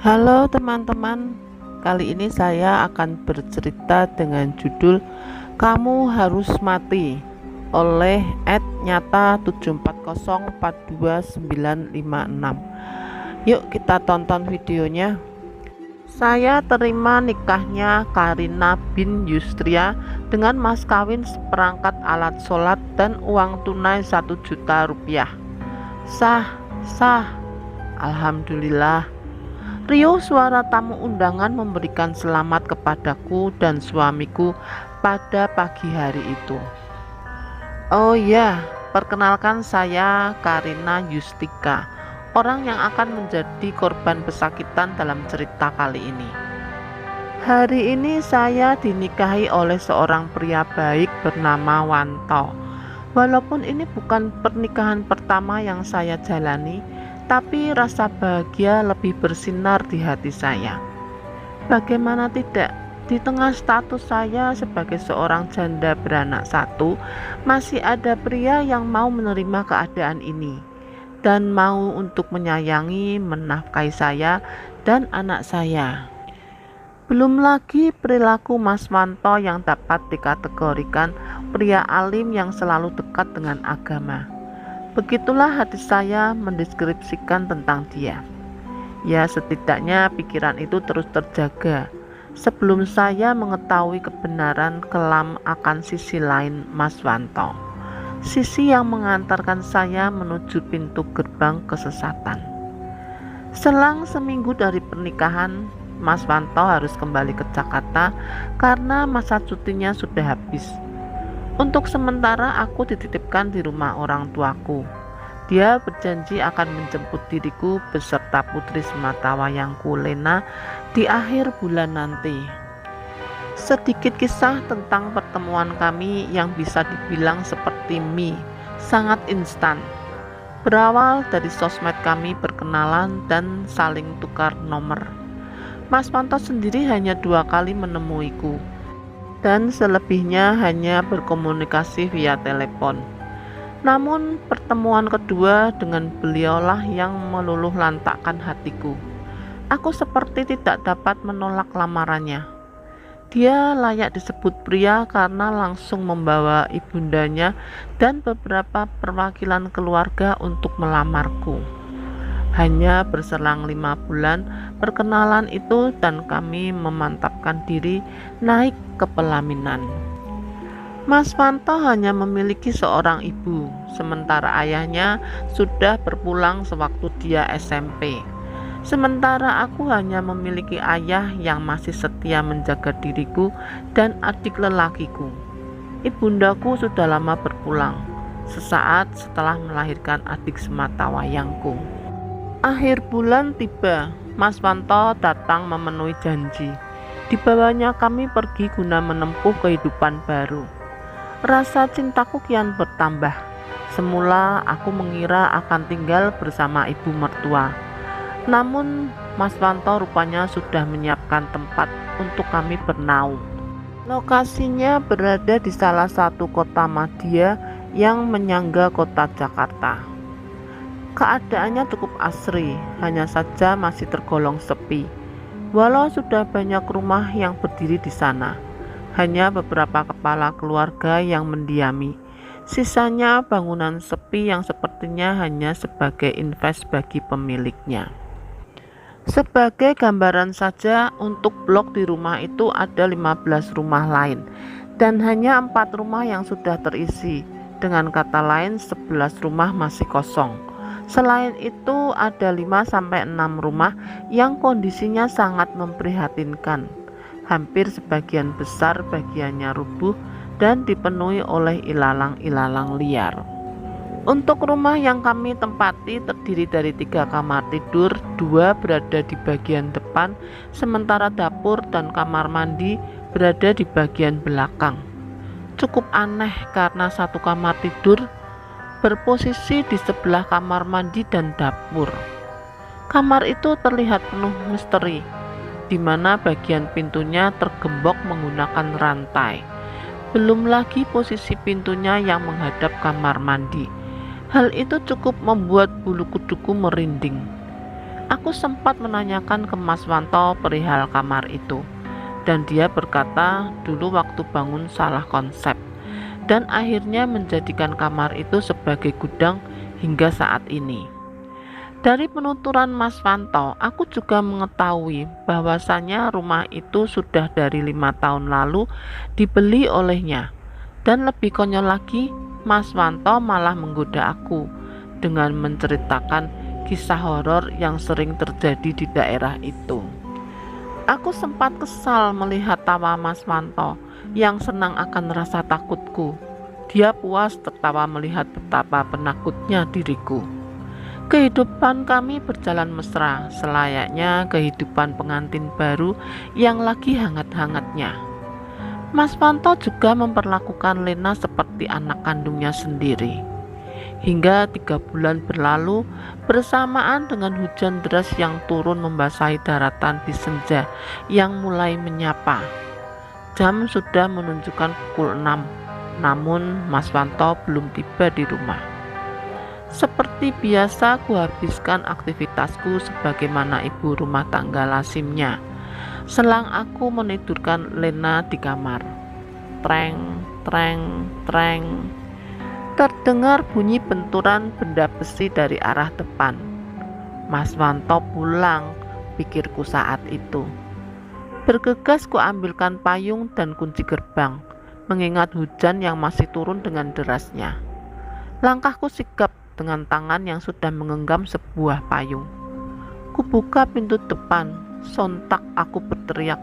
Halo teman-teman, kali ini saya akan bercerita dengan judul Kamu Harus Mati oleh @nyata74042956. Yuk kita tonton videonya. Saya terima nikahnya Karina bin Yusria dengan mas kawin seperangkat alat sholat dan uang tunai 1 juta rupiah. Sah, sah, alhamdulillah. Riuh suara tamu undangan memberikan selamat kepadaku dan suamiku pada pagi hari itu. Oh ya, perkenalkan saya Karina Yustika, orang yang akan menjadi korban pesakitan dalam cerita kali ini. Hari ini saya dinikahi oleh seorang pria baik bernama Wanto. Walaupun ini bukan pernikahan pertama yang saya jalani, tapi rasa bahagia lebih bersinar di hati saya. Bagaimana tidak, di tengah status saya sebagai seorang janda beranak satu, masih ada pria yang mau menerima keadaan ini dan mau untuk menyayangi, menafkahi saya dan anak saya. Belum lagi perilaku Mas Wanto yang dapat dikategorikan pria alim yang selalu dekat dengan agama. Begitulah hati saya mendeskripsikan tentang dia. Ya, setidaknya pikiran itu terus terjaga sebelum saya mengetahui kebenaran kelam akan sisi lain Mas Wanto, sisi yang mengantarkan saya menuju pintu gerbang kesesatan. Selang seminggu dari pernikahan, Mas Wanto harus kembali ke Jakarta karena masa cutinya sudah habis. Untuk sementara aku dititipkan di rumah orang tuaku. Dia berjanji akan menjemput diriku beserta putri sematawayangku Lena di akhir bulan nanti. Sedikit kisah tentang pertemuan kami yang bisa dibilang seperti mie, sangat instan. Berawal dari sosmed kami berkenalan dan saling tukar nomor. Mas Wanto sendiri hanya 2 kali menemuiku, dan selebihnya hanya berkomunikasi via telepon. Namun pertemuan kedua dengan beliaulah yang meluluh lantakkan hatiku. Aku seperti tidak dapat menolak lamarannya. Dia layak disebut pria karena langsung membawa ibundanya dan beberapa perwakilan keluarga untuk melamarku. Hanya berselang 5 bulan perkenalan itu dan kami memantapkan diri naik ke pelaminan. Mas Wanto hanya memiliki seorang ibu, sementara ayahnya sudah berpulang sewaktu dia SMP. Sementara aku hanya memiliki ayah yang masih setia menjaga diriku dan adik lelakiku. Ibundaku sudah lama berpulang, sesaat setelah melahirkan adik sematawayangku. Akhir bulan tiba, Mas Wanto datang memenuhi janji. Dibawanya kami pergi guna menempuh kehidupan baru. Rasa cintaku kian bertambah. Semula aku mengira akan tinggal bersama ibu mertua. Namun Mas Wanto rupanya sudah menyiapkan tempat untuk kami bernaung. Lokasinya berada di salah satu kota madya yang menyangga kota Jakarta. Keadaannya cukup asri, hanya saja masih tergolong sepi. Walau sudah banyak rumah yang berdiri di sana, hanya beberapa kepala keluarga yang mendiami. Sisanya bangunan sepi yang sepertinya hanya sebagai invest bagi pemiliknya. Sebagai gambaran saja, untuk blok di rumah itu ada 15 rumah lain dan hanya 4 rumah yang sudah terisi. Dengan kata lain, 11 rumah masih kosong. Selain itu ada 5-6 rumah yang kondisinya sangat memprihatinkan. Hampir sebagian besar bagiannya rubuh dan dipenuhi oleh ilalang-ilalang liar. Untuk rumah yang kami tempati terdiri dari 3 kamar tidur, 2 berada di bagian depan, sementara dapur dan kamar mandi berada di bagian belakang. Cukup aneh karena 1 kamar tidur berposisi di sebelah kamar mandi dan dapur. Kamar itu terlihat penuh misteri, di mana bagian pintunya tergembok menggunakan rantai. Belum lagi posisi pintunya yang menghadap kamar mandi. Hal itu cukup membuat bulu kuduku merinding. Aku sempat menanyakan ke Mas Wanto perihal kamar itu, dan dia berkata dulu waktu bangun salah konsep, dan akhirnya menjadikan kamar itu sebagai gudang hingga saat ini. Dari penuturan Mas Wanto, aku juga mengetahui bahwasannya rumah itu sudah dari 5 tahun lalu dibeli olehnya. Dan lebih konyol lagi, Mas Wanto malah menggoda aku dengan menceritakan kisah horor yang sering terjadi di daerah itu. Aku sempat kesal melihat tawa Mas Wanto yang senang akan rasa takutku. Dia puas tertawa melihat betapa penakutnya diriku. Kehidupan kami berjalan mesra, selayaknya kehidupan pengantin baru yang lagi hangat-hangatnya. Mas Wanto juga memperlakukan Lena seperti anak kandungnya sendiri. Hingga 3 bulan berlalu, bersamaan dengan hujan deras yang turun membasahi daratan di senja yang mulai menyapa. Jam sudah menunjukkan pukul 6, namun Mas Wanto belum tiba di rumah. Seperti biasa, kuhabiskan aktivitasku sebagaimana ibu rumah tangga lazimnya. Selang aku menidurkan Lena di kamar. Treng, treng, treng. Terdengar bunyi benturan benda besi dari arah depan. Mas Wanto pulang, pikirku saat itu. Bergegas kuambilkan payung dan kunci gerbang, mengingat hujan yang masih turun dengan derasnya. Langkahku sigap dengan tangan yang sudah menggenggam sebuah payung. Kubuka pintu depan, sontak aku berteriak,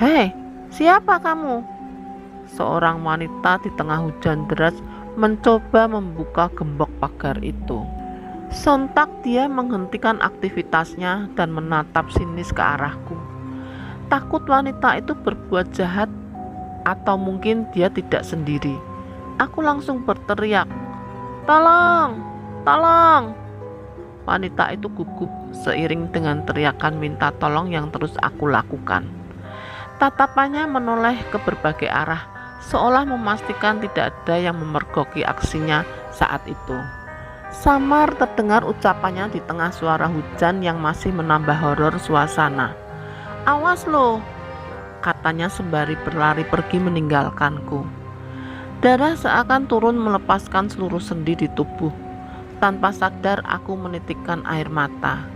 "Hei, siapa kamu?" Seorang wanita di tengah hujan deras mencoba membuka gembok pagar itu. Sontak dia menghentikan aktivitasnya dan menatap sinis ke arahku. Takut wanita itu berbuat jahat, atau mungkin dia tidak sendiri. Aku langsung berteriak, "Tolong! Tolong!" Wanita itu gugup seiring dengan teriakan minta tolong yang terus aku lakukan. Tatapannya menoleh ke berbagai arah, seolah memastikan tidak ada yang memergoki aksinya saat itu. Samar terdengar ucapannya di tengah suara hujan yang masih menambah horor suasana. "Awas lo!" katanya sembari berlari pergi meninggalkanku. Darah seakan turun melepaskan seluruh sendi di tubuh. Tanpa sadar aku menitikkan air mata.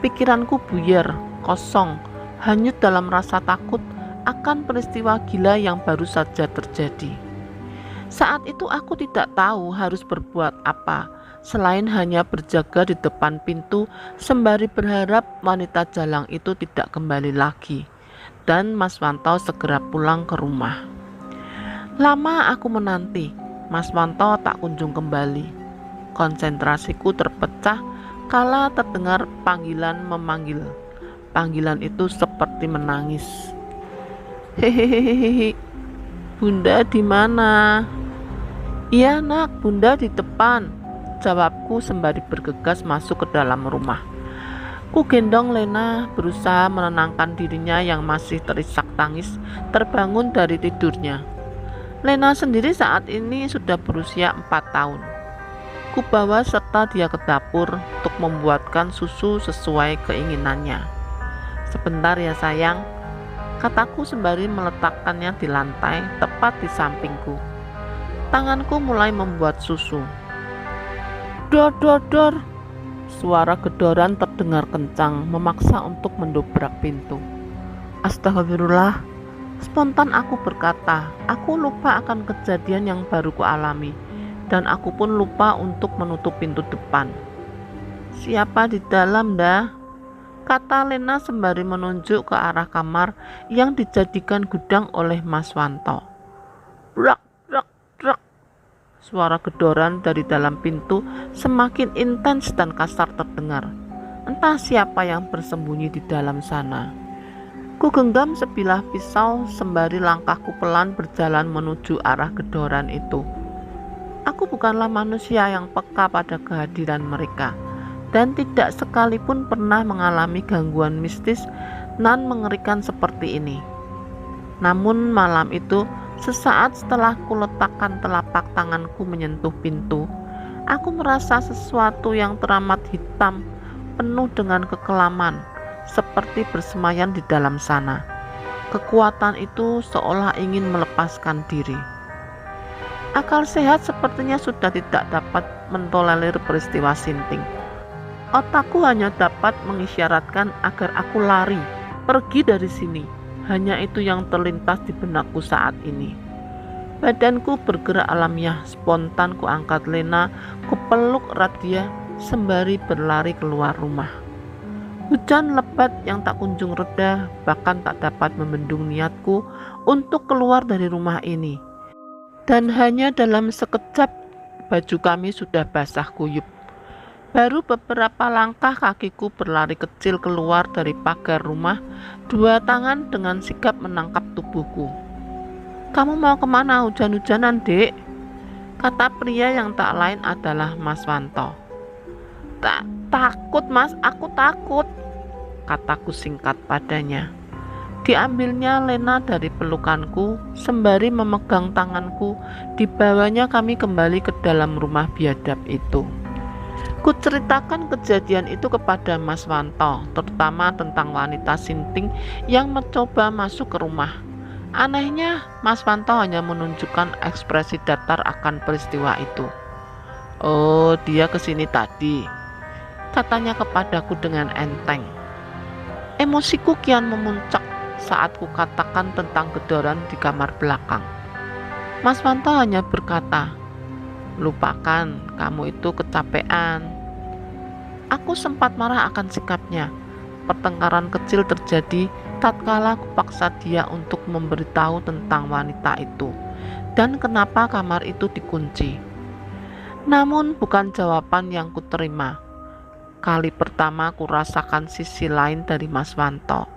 Pikiranku buyar, kosong, hanyut dalam rasa takut akan peristiwa gila yang baru saja terjadi. Saat itu aku tidak tahu harus berbuat apa, selain hanya berjaga di depan pintu sembari berharap wanita jalang itu tidak kembali lagi, dan Mas Wanto segera pulang ke rumah. Lama aku menanti, Mas Wanto tak kunjung kembali. Konsentrasiku terpecah kala terdengar panggilan memanggil. Panggilan itu seperti menangis. "Hehehehe, Bunda di mana?" "Iya nak, Bunda di depan," jawabku sembari bergegas masuk ke dalam rumah. Ku gendong Lena, berusaha menenangkan dirinya yang masih terisak tangis terbangun dari tidurnya. Lena sendiri saat ini sudah berusia 4 tahun. Ku bawa serta dia ke dapur untuk membuatkan susu sesuai keinginannya. "Sebentar ya sayang," kataku sembari meletakkannya di lantai tepat di sampingku. Tanganku mulai membuat susu. "Dor, dor, dor." Suara gedoran terdengar kencang, memaksa untuk mendobrak pintu. "Astagfirullah," spontan aku berkata. Aku lupa akan kejadian yang baru kualami, dan aku pun lupa untuk menutup pintu depan. "Siapa di dalam dah?" kata Lena sembari menunjuk ke arah kamar yang dijadikan gudang oleh Mas Wanto. Brak, brak, brak. Suara gedoran dari dalam pintu semakin intens dan kasar terdengar. Entah siapa yang bersembunyi di dalam sana. Ku genggam sebilah pisau sembari langkahku pelan berjalan menuju arah gedoran itu. Aku bukanlah manusia yang peka pada kehadiran mereka, dan tidak sekalipun pernah mengalami gangguan mistis nan mengerikan seperti ini. Namun malam itu Sesaat setelah kuletakkan telapak tanganku menyentuh pintu, aku merasa sesuatu yang teramat hitam, penuh dengan kekelaman, seperti bersemayam di dalam sana. Kekuatan itu seolah ingin melepaskan diri. Akal sehat sepertinya sudah tidak dapat mentolerir peristiwa sinting. Otakku hanya dapat mengisyaratkan agar aku lari, pergi dari sini. Hanya itu yang terlintas di benakku saat ini. Badanku bergerak alamiah, spontan ku angkat Lena, ku peluk erat dia sembari berlari keluar rumah. Hujan lebat yang tak kunjung reda bahkan tak dapat membendung niatku untuk keluar dari rumah ini. Dan hanya dalam sekejap baju kami sudah basah kuyup. Baru beberapa langkah kakiku berlari kecil keluar dari pagar rumah, dua tangan dengan sigap menangkap tubuhku. "Kamu mau kemana hujan-hujanan, Dek?" kata pria yang tak lain adalah Mas Wanto. Takut Mas, aku takut," kataku singkat padanya. Diambilnya Lena dari pelukanku, sembari memegang tanganku, dibawanya kami kembali ke dalam rumah biadab itu. Kuceritakan kejadian itu kepada Mas Wanto, terutama tentang wanita sinting yang mencoba masuk ke rumah. Anehnya, Mas Wanto hanya menunjukkan ekspresi datar akan peristiwa itu. "Oh, dia kesini tadi," katanya kepadaku dengan enteng. Emosiku kian memuncak saat kukatakan tentang gedoran di kamar belakang. Mas Wanto hanya berkata, "Lupakan, kamu itu kecapean." Aku sempat marah akan sikapnya. Pertengkaran kecil terjadi tatkala kupaksa dia untuk memberitahu tentang wanita itu dan kenapa kamar itu dikunci. Namun bukan jawaban yang kuterima. Kali pertama kurasakan sisi lain dari Mas Wanto.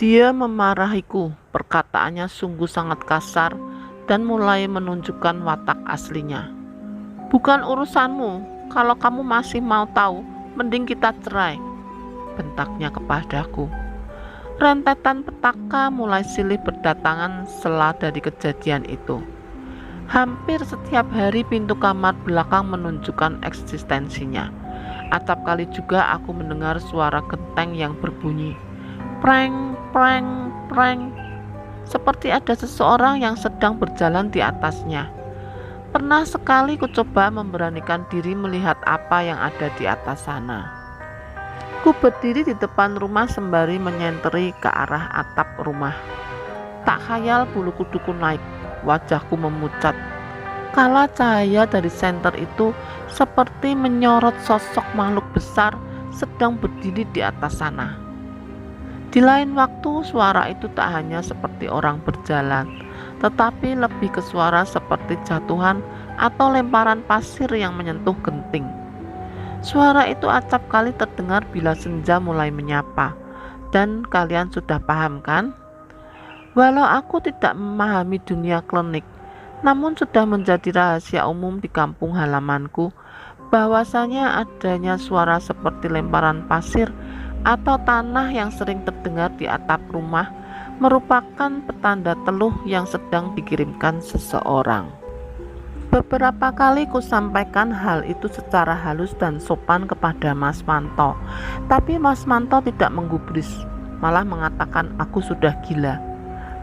Dia memarahiku, perkataannya sungguh sangat kasar dan mulai menunjukkan watak aslinya. "Bukan urusanmu, kalau kamu masih mau tahu, mending kita cerai," bentaknya kepadaku. Rentetan petaka mulai silih berdatangan setelah dari kejadian itu. Hampir setiap hari pintu kamar belakang menunjukkan eksistensinya. Acap kali juga aku mendengar suara genteng yang berbunyi preng, preng, preng, seperti ada seseorang yang sedang berjalan di atasnya. Pernah sekali ku coba memberanikan diri melihat apa yang ada di atas sana. Ku berdiri di depan rumah sembari menyenteri ke arah atap rumah. Tak khayal bulu kuduku naik, wajahku memucat. Kala cahaya dari senter itu seperti menyorot sosok makhluk besar sedang berdiri di atas sana. Di lain waktu, suara itu tak hanya seperti orang berjalan, tetapi lebih ke suara seperti jatuhan atau lemparan pasir yang menyentuh genting. Suara itu acap kali terdengar bila senja mulai menyapa, dan kalian sudah paham kan? Walau aku tidak memahami dunia klinik, namun sudah menjadi rahasia umum di kampung halamanku bahwasanya adanya suara seperti lemparan pasir atau tanah yang sering terdengar di atap rumah merupakan petanda teluh yang sedang dikirimkan seseorang. Beberapa kali ku sampaikan hal itu secara halus dan sopan kepada Mas Manto, tapi Mas Manto tidak menggubris, malah mengatakan aku sudah gila.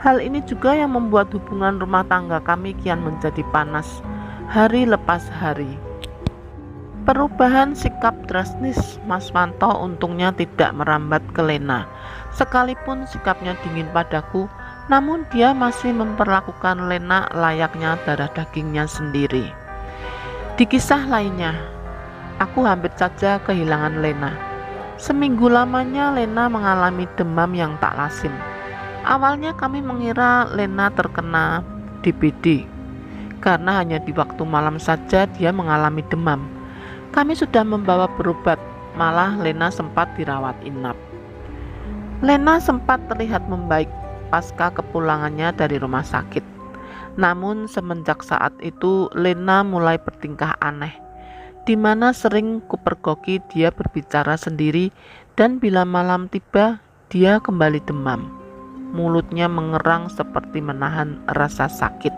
Hal ini juga yang membuat hubungan rumah tangga kami kian menjadi panas hari lepas hari. Perubahan sikap drastis Mas Manto untungnya tidak merambat ke Lena. Sekalipun sikapnya dingin padaku, namun dia masih memperlakukan Lena layaknya darah dagingnya sendiri. Di kisah lainnya, aku hampir saja kehilangan Lena. Seminggu lamanya Lena mengalami demam yang tak lazim. Awalnya kami mengira Lena terkena DBD, karena hanya di waktu malam saja dia mengalami demam. Kami sudah membawa berobat, malah Lena sempat dirawat inap. Lena sempat terlihat membaik pasca kepulangannya dari rumah sakit. Namun semenjak saat itu Lena mulai bertingkah aneh, di mana sering kupergoki dia berbicara sendiri dan bila malam tiba dia kembali demam. mulutnya mengerang seperti menahan rasa sakit.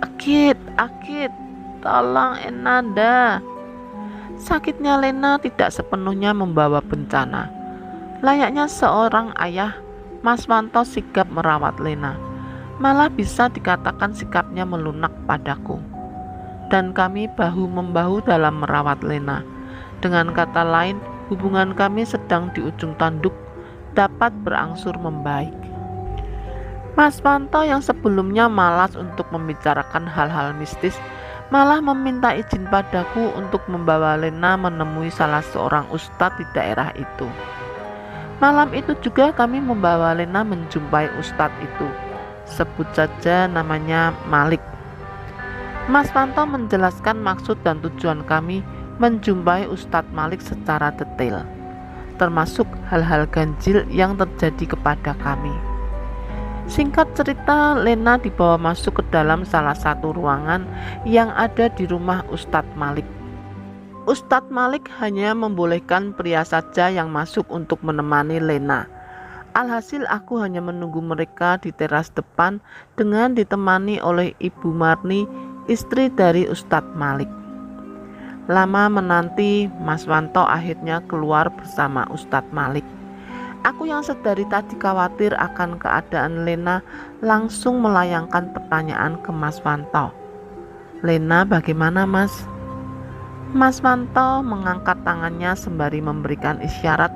Akit, tolong Enanda. Sakitnya Lena tidak sepenuhnya membawa bencana. Layaknya seorang ayah, Mas Wanto sigap merawat Lena. Malah bisa dikatakan sikapnya melunak padaku. Dan kami bahu-membahu dalam merawat Lena. Dengan kata lain, hubungan kami sedang di ujung tanduk dapat berangsur membaik. Mas Wanto yang sebelumnya malas untuk membicarakan hal-hal mistis, malah meminta izin padaku untuk membawa Lena menemui salah seorang ustadz di daerah itu. Malam itu juga kami membawa Lena menjumpai ustadz itu. Sebut saja namanya Malik. Mas Wanto menjelaskan maksud dan tujuan kami menjumpai Ustadz Malik secara detail, termasuk hal-hal ganjil yang terjadi kepada kami. Singkat cerita, Lena dibawa masuk ke dalam salah satu ruangan yang ada di rumah Ustadz Malik. Ustadz Malik hanya membolehkan pria saja yang masuk untuk menemani Lena. Alhasil aku hanya menunggu mereka di teras depan dengan ditemani oleh Ibu Marni, istri dari Ustadz Malik. Lama menanti, Mas Wanto akhirnya keluar bersama Ustadz Malik. Aku yang sedari tadi khawatir akan keadaan Lena langsung melayangkan pertanyaan ke Mas Wanto. Lena bagaimana, Mas? Mas Wanto mengangkat tangannya sembari memberikan isyarat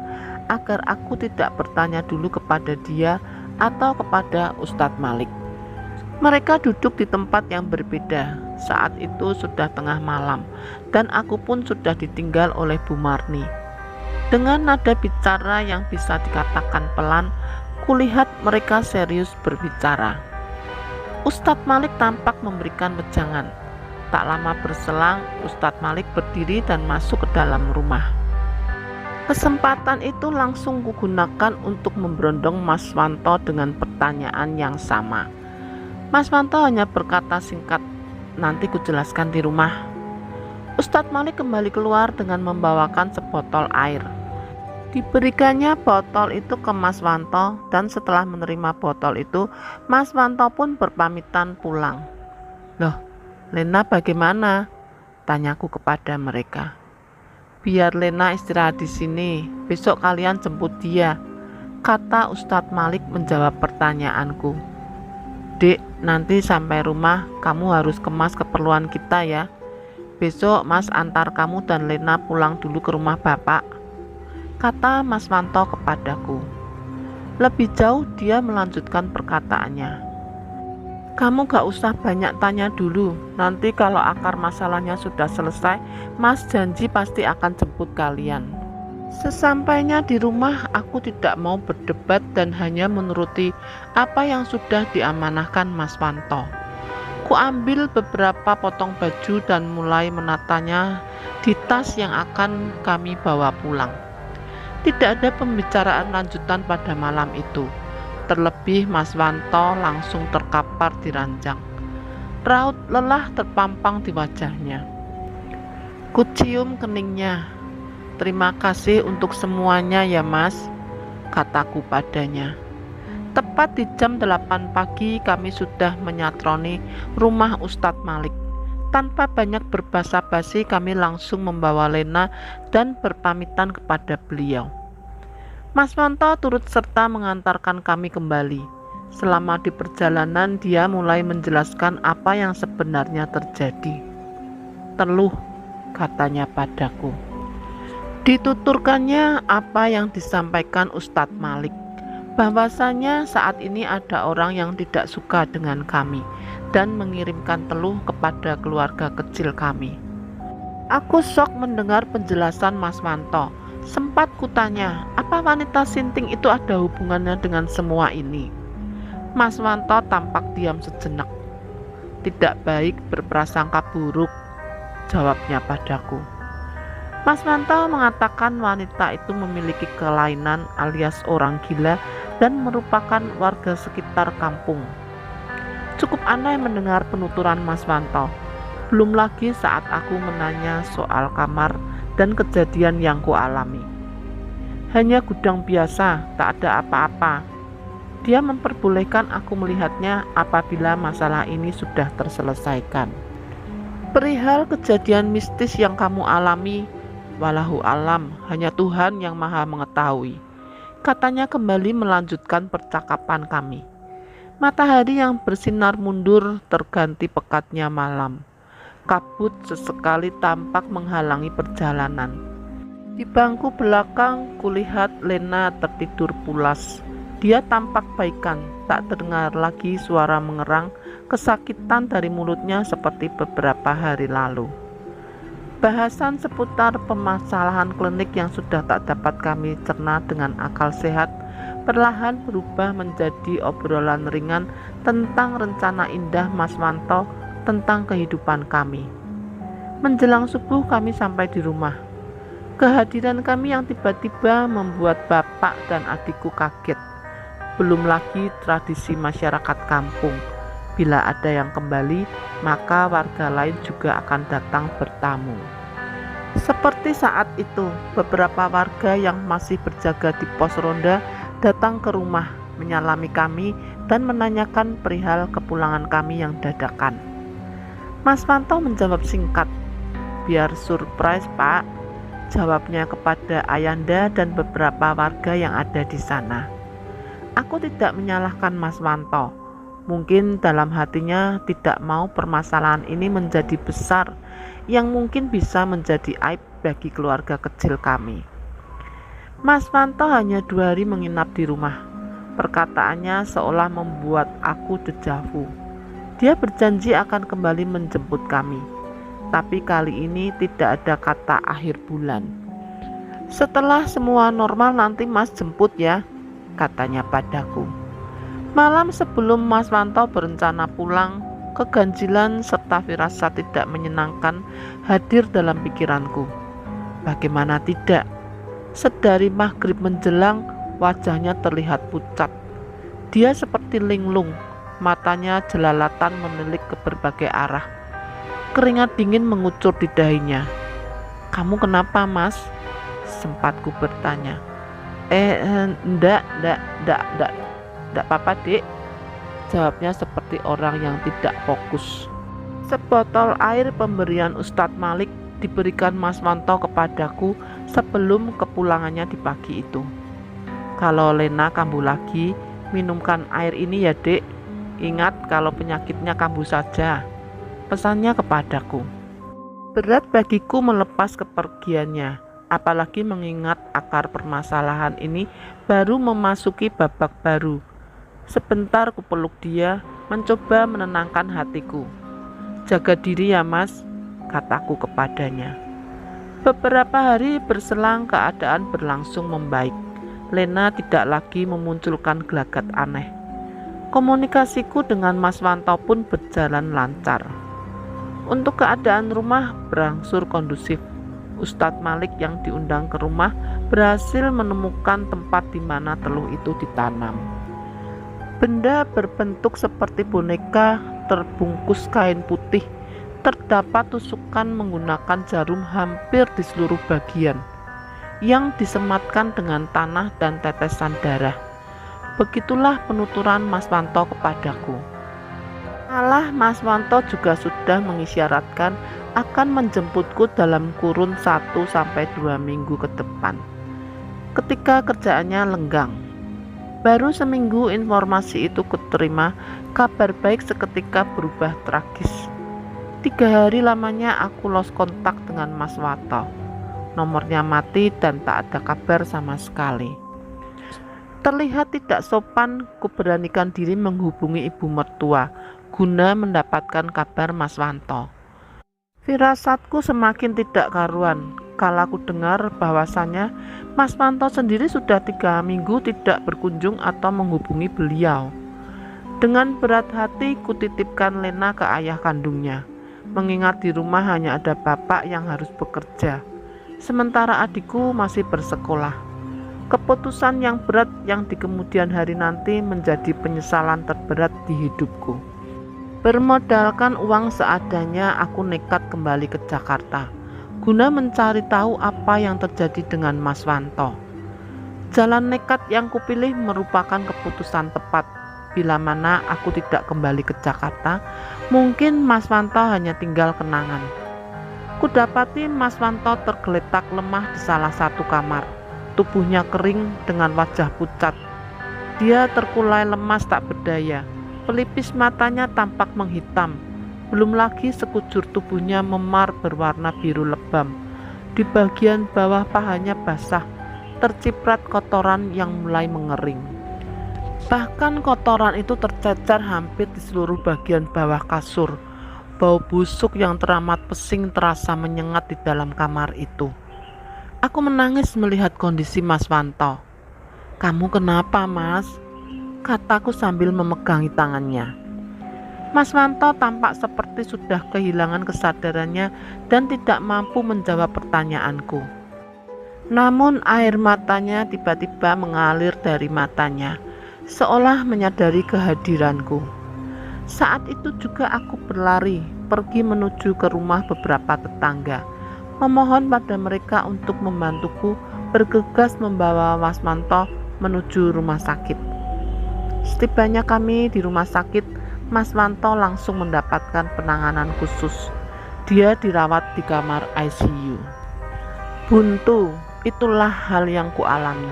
agar aku tidak bertanya dulu kepada dia atau kepada Ustadz Malik. Mereka duduk di tempat yang berbeda. Saat itu sudah tengah malam dan aku pun sudah ditinggal oleh Bu Marni. Dengan nada bicara yang bisa dikatakan pelan, kulihat mereka serius berbicara. Ustadz Malik tampak memberikan wejangan. Tak lama berselang, Ustadz Malik berdiri dan masuk ke dalam rumah. Kesempatan itu langsung kugunakan untuk memberondong Mas Wanto dengan pertanyaan yang sama. Mas Wanto hanya berkata singkat, nanti kujelaskan di rumah. Ustadz Malik kembali keluar dengan membawakan sebotol air. Diberikannya botol itu ke Mas Wanto dan setelah menerima botol itu, Mas Wanto pun berpamitan pulang. Loh, Lena bagaimana? Tanyaku kepada mereka. Biar Lena istirahat di sini, besok kalian jemput dia, kata Ustadz Malik menjawab pertanyaanku. Dek, nanti sampai rumah kamu harus kemas keperluan kita ya. Besok Mas antar kamu dan Lena pulang dulu ke rumah Bapak, kata Mas Wanto kepadaku. Lebih jauh dia melanjutkan perkataannya. Kamu gak usah banyak tanya dulu, nanti kalau akar masalahnya sudah selesai, Mas janji pasti akan jemput kalian. Sesampainya di rumah, aku tidak mau berdebat dan hanya menuruti apa yang sudah diamanahkan Mas Wanto. Kuambil beberapa potong baju dan mulai menatanya di tas yang akan kami bawa pulang. Tidak ada pembicaraan lanjutan pada malam itu. Terlebih Mas Wanto langsung terkapar di ranjang. Raut lelah terpampang di wajahnya. Kucium keningnya. Terima kasih untuk semuanya ya Mas, kataku padanya. Tepat di jam 8 pagi kami sudah menyatroni rumah Ustadz Malik. Tanpa banyak berbasa-basi kami langsung membawa Lena dan berpamitan kepada beliau. Mas Wanto turut serta mengantarkan kami kembali. Selama di perjalanan dia mulai menjelaskan apa yang sebenarnya terjadi. Teluh, katanya padaku. Dituturkannya apa yang disampaikan Ustadz Malik, bahwasanya saat ini ada orang yang tidak suka dengan kami dan mengirimkan teluh kepada keluarga kecil kami. Aku syok mendengar penjelasan Mas Wanto. Sempat kutanya, apa wanita Sinting itu ada hubungannya dengan semua ini? Mas Wanto tampak diam sejenak. Tidak baik berprasangka buruk, jawabnya padaku. Mas Wanto mengatakan wanita itu memiliki kelainan alias orang gila dan merupakan warga sekitar kampung. Cukup aneh mendengar penuturan Mas Wanto. Belum lagi saat aku menanya soal kamar dan kejadian yang kualami. Hanya gudang biasa, tak ada apa-apa. Dia memperbolehkan aku melihatnya apabila masalah ini sudah terselesaikan. Perihal kejadian mistis yang kamu alami, walahu alam, hanya Tuhan yang maha mengetahui, katanya kembali melanjutkan percakapan kami. Matahari yang bersinar mundur terganti pekatnya malam. Kabut sesekali tampak menghalangi perjalanan. Di bangku belakang kulihat Lena tertidur pulas. Dia tampak baikan, tak terdengar lagi suara mengerang kesakitan dari mulutnya seperti beberapa hari lalu. Bahasan seputar permasalahan klinik yang sudah tak dapat kami cerna dengan akal sehat perlahan berubah menjadi obrolan ringan tentang rencana indah Mas Wanto tentang kehidupan kami. Menjelang subuh kami sampai di rumah. Kehadiran kami yang tiba-tiba membuat bapak dan adikku kaget. Belum lagi tradisi masyarakat kampung. Bila ada yang kembali, maka warga lain juga akan datang bertamu. Seperti saat itu, beberapa warga yang masih berjaga di pos ronda datang ke rumah, menyalami kami dan menanyakan perihal kepulangan kami yang dadakan. Mas Wanto menjawab singkat, "Biar surprise, Pak," jawabnya kepada Ayanda dan beberapa warga yang ada di sana. Aku tidak menyalahkan Mas Wanto. Mungkin dalam hatinya tidak mau permasalahan ini menjadi besar, yang mungkin bisa menjadi aib bagi keluarga kecil kami. Mas Wanto hanya 2 hari menginap di rumah. Perkataannya seolah membuat aku dejavu. Dia berjanji akan kembali menjemput kami, tapi kali ini tidak ada kata akhir bulan. "Setelah semua normal nanti Mas jemput ya," katanya padaku. Malam sebelum Mas Wanto berencana pulang, keganjilan serta firasat tidak menyenangkan hadir dalam pikiranku. Bagaimana tidak? Sedari maghrib menjelang, wajahnya terlihat pucat. Dia seperti linglung, matanya jelalatan menilik ke berbagai arah. Keringat dingin mengucur di dahinya. "Kamu kenapa, Mas?" sempatku bertanya. Enggak apa-apa, Dek," jawabnya seperti orang yang tidak fokus. Sebotol air pemberian Ustadz Malik diberikan Mas Wanto kepadaku sebelum kepulangannya di pagi itu. "Kalau Lena kambuh lagi, minumkan air ini ya, Dek. Ingat kalau penyakitnya kambuh saja," pesannya kepadaku. Berat bagiku melepas kepergiannya, apalagi mengingat akar permasalahan ini baru memasuki babak baru. Sebentar kupeluk dia, mencoba menenangkan hatiku. "Jaga diri ya, Mas," kataku kepadanya. Beberapa hari berselang, keadaan berlangsung membaik. Lena tidak lagi memunculkan gelagat aneh. Komunikasiku dengan Mas Wanto pun berjalan lancar. Untuk keadaan rumah berangsur kondusif. Ustadz Malik yang diundang ke rumah berhasil menemukan tempat di mana teluh itu ditanam. Benda berbentuk seperti boneka terbungkus kain putih. Terdapat tusukan menggunakan jarum hampir di seluruh bagian, yang disematkan dengan tanah dan tetesan darah. Begitulah penuturan Mas Wanto kepadaku. Malah Mas Wanto juga sudah mengisyaratkan akan menjemputku dalam kurun 1-2 minggu ke depan, ketika kerjaannya lenggang. Baru seminggu informasi itu kuterima, kabar baik seketika berubah tragis. 3 hari lamanya aku lost kontak dengan Mas Wanto. Nomornya mati dan tak ada kabar sama sekali. Terlihat tidak sopan, kuberanikan diri menghubungi ibu mertua guna mendapatkan kabar Mas Wanto. Firasatku semakin tidak karuan kala ku dengar bahwasannya Mas Wanto sendiri sudah 3 minggu tidak berkunjung atau menghubungi beliau. Dengan berat hati ku titipkan Lena ke ayah kandungnya, mengingat di rumah hanya ada bapak yang harus bekerja, sementara adikku masih bersekolah. Keputusan yang berat yang di kemudian hari nanti menjadi penyesalan terberat di hidupku. Bermodalkan uang seadanya, aku nekat kembali ke Jakarta guna mencari tahu apa yang terjadi dengan Mas Wanto. Jalan nekat yang kupilih merupakan keputusan tepat. Bila mana aku tidak kembali ke Jakarta, mungkin Mas Wanto hanya tinggal kenangan. Kudapati Mas Wanto tergeletak lemah di salah satu kamar. Tubuhnya kering dengan wajah pucat. Dia terkulai lemas tak berdaya. Pelipis matanya tampak menghitam. Belum lagi sekujur tubuhnya memar berwarna biru lebam. Di bagian bawah pahanya basah, terciprat kotoran yang mulai mengering. Bahkan kotoran itu tercecer hampir di seluruh bagian bawah kasur. Bau busuk yang teramat pesing terasa menyengat di dalam kamar itu. Aku menangis melihat kondisi Mas Wanto. "Kamu kenapa, Mas?" kataku sambil memegangi tangannya. Mas Wanto tampak seperti sudah kehilangan kesadarannya dan tidak mampu menjawab pertanyaanku. Namun air matanya tiba-tiba mengalir dari matanya, seolah menyadari kehadiranku. Saat itu juga aku berlari pergi menuju ke rumah beberapa tetangga, memohon pada mereka untuk membantuku bergegas membawa Mas Wanto menuju rumah sakit. Setibanya kami di rumah sakit, Mas Wanto langsung mendapatkan penanganan khusus. Dia dirawat di kamar ICU. Buntu, itulah hal yang kualami.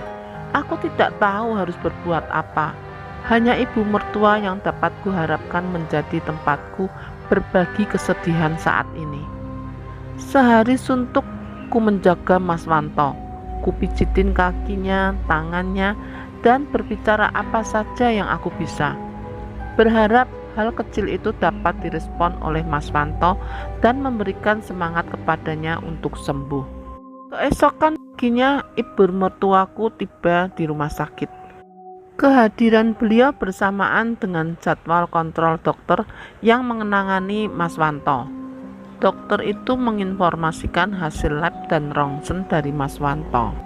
Aku tidak tahu harus berbuat apa. Hanya ibu mertua yang dapat kuharapkan menjadi tempatku berbagi kesedihan saat ini. Sehari suntuk ku menjaga Mas Wanto. Ku pijitin kakinya, tangannya, dan berbicara apa saja yang aku bisa. Berharap hal kecil itu dapat direspon oleh Mas Wanto dan memberikan semangat kepadanya untuk sembuh. Keesokan paginya ibu mertuaku tiba di rumah sakit. Kehadiran beliau bersamaan dengan jadwal kontrol dokter yang mengenangani Mas Wanto. Dokter itu menginformasikan hasil lab dan rongsen dari Mas Wanto.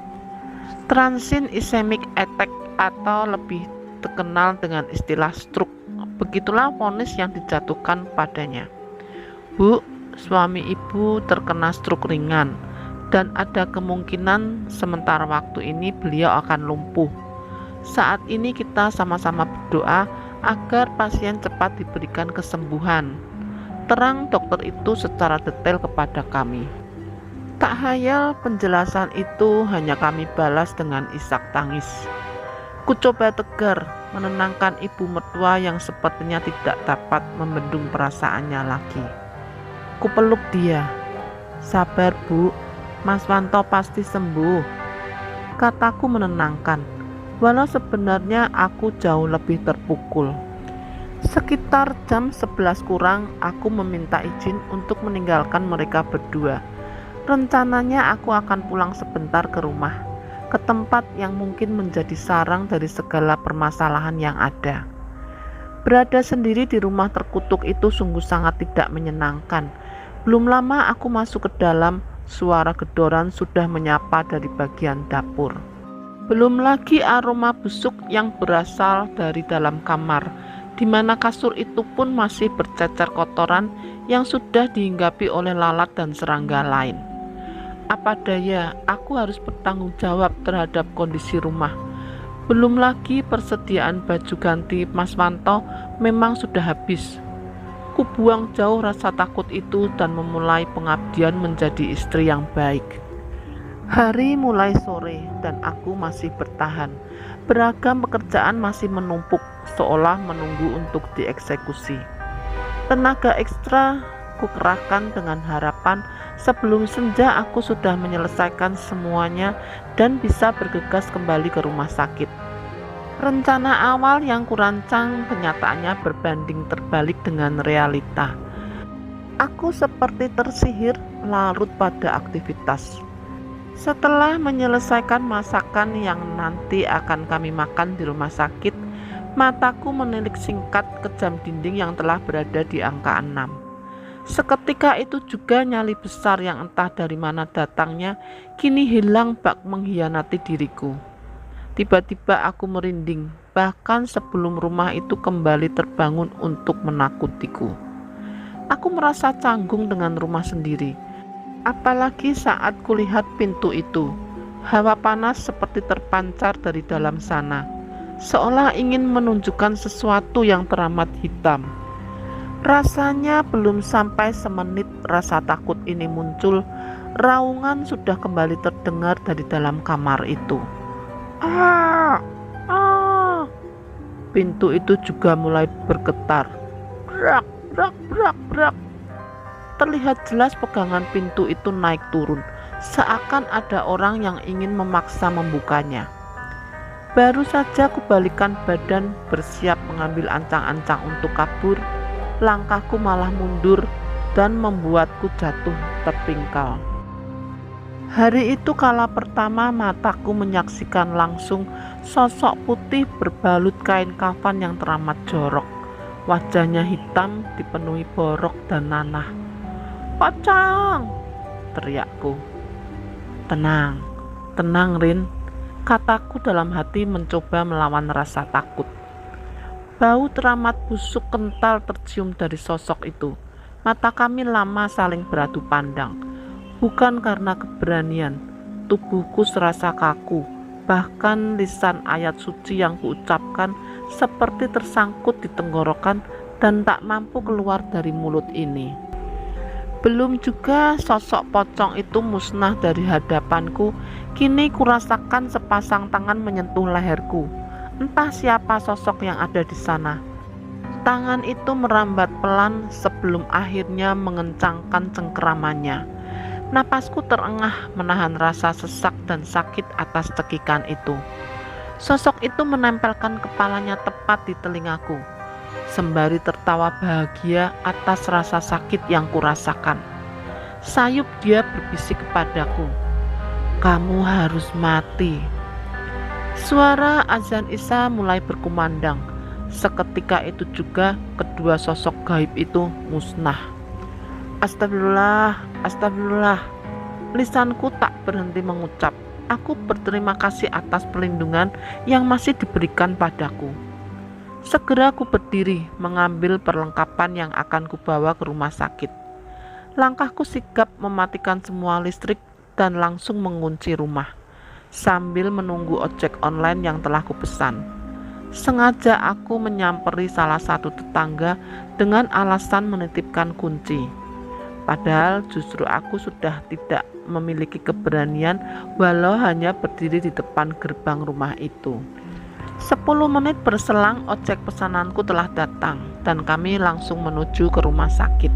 Transient ischemic attack atau lebih terkenal dengan istilah stroke. Begitulah vonis yang dijatuhkan padanya. "Bu, suami ibu terkena stroke ringan dan ada kemungkinan sementara waktu ini beliau akan lumpuh. Saat ini kita sama-sama berdoa agar pasien cepat diberikan kesembuhan," terang dokter itu secara detail kepada kami. Tak hayal penjelasan itu hanya kami balas dengan isak tangis. Ku coba tegar, menenangkan ibu mertua yang sepertinya tidak dapat membendung perasaannya lagi. Ku peluk dia. "Sabar, Bu, Mas Wanto pasti sembuh," kataku menenangkan, walau sebenarnya aku jauh lebih terpukul. Sekitar jam 11 kurang, aku meminta izin untuk meninggalkan mereka berdua. Rencananya aku akan pulang sebentar ke rumah, ke tempat yang mungkin menjadi sarang dari segala permasalahan yang ada. Berada sendiri di rumah terkutuk itu sungguh sangat tidak menyenangkan. Belum lama aku masuk ke dalam, suara gedoran sudah menyapa dari bagian dapur. Belum lagi aroma busuk yang berasal dari dalam kamar, di mana kasur itu pun masih bercecer kotoran yang sudah dihinggapi oleh lalat dan serangga lain. Apa daya, aku harus bertanggung jawab terhadap kondisi rumah. Belum lagi persediaan baju ganti Mas Wanto memang sudah habis. Ku buang jauh rasa takut itu dan memulai pengabdian menjadi istri yang baik. Hari mulai sore dan aku masih bertahan. Beragam pekerjaan masih menumpuk, seolah menunggu untuk dieksekusi. Tenaga ekstra ku kerahkan dengan harapan sebelum senja aku sudah menyelesaikan semuanya dan bisa bergegas kembali ke rumah sakit. Rencana awal yang kurancang kenyataannya berbanding terbalik dengan realita. Aku seperti tersihir larut pada aktivitas. Setelah menyelesaikan masakan yang nanti akan kami makan di rumah sakit, mataku menilik singkat ke jam dinding yang telah berada di angka 6. Seketika itu juga nyali besar yang entah dari mana datangnya kini hilang bak mengkhianati diriku. Tiba-tiba aku merinding, bahkan sebelum rumah itu kembali terbangun untuk menakutiku. Aku merasa canggung dengan rumah sendiri. Apalagi saat kulihat pintu itu, Hawa panas seperti terpancar dari dalam sana, seolah ingin menunjukkan sesuatu yang teramat hitam. Rasanya belum sampai semenit rasa takut ini muncul, raungan sudah kembali terdengar dari dalam kamar itu. Ah, ah. Pintu itu juga mulai bergetar. Brak, brak, brak, brak. Terlihat jelas pegangan pintu itu naik turun, seakan ada orang yang ingin memaksa membukanya. Baru saja kubalikan badan bersiap mengambil ancang-ancang untuk kabur, langkahku malah mundur dan membuatku jatuh terpingkal. Hari itu kala pertama mataku menyaksikan langsung sosok putih berbalut kain kafan yang teramat jorok. Wajahnya hitam dipenuhi borok dan nanah. "Pocong!" teriakku. Tenang, tenang Rin, kataku dalam hati mencoba melawan rasa takut. Bau teramat busuk kental tercium dari sosok itu. Mata kami lama saling beradu pandang. Bukan karena keberanian, tubuhku serasa kaku. Bahkan lisan ayat suci yang kuucapkan seperti tersangkut di tenggorokan dan tak mampu keluar dari mulut ini. Belum juga sosok pocong itu musnah dari hadapanku, kini kurasakan sepasang tangan menyentuh leherku. Entah siapa sosok yang ada di sana. Tangan itu merambat pelan sebelum akhirnya mengencangkan cengkeramannya. Napasku terengah menahan rasa sesak dan sakit atas cekikan itu. Sosok itu menempelkan kepalanya tepat di telingaku, sembari tertawa bahagia atas rasa sakit yang kurasakan. Sayup dia berbisik kepadaku, "Kamu harus mati." Suara azan Isya mulai berkumandang. Seketika itu juga kedua sosok gaib itu musnah. Astagfirullah, astagfirullah. Lisanku tak berhenti mengucap. Aku berterima kasih atas perlindungan yang masih diberikan padaku. Segera aku berdiri mengambil perlengkapan yang akan kubawa ke rumah sakit. Langkahku sigap mematikan semua listrik dan langsung mengunci rumah, sambil menunggu ojek online yang telah kupesan. Sengaja aku menyamperi salah satu tetangga dengan alasan menitipkan kunci. Padahal justru aku sudah tidak memiliki keberanian walau hanya berdiri di depan gerbang rumah itu. 10 menit berselang ojek pesananku telah datang dan kami langsung menuju ke rumah sakit.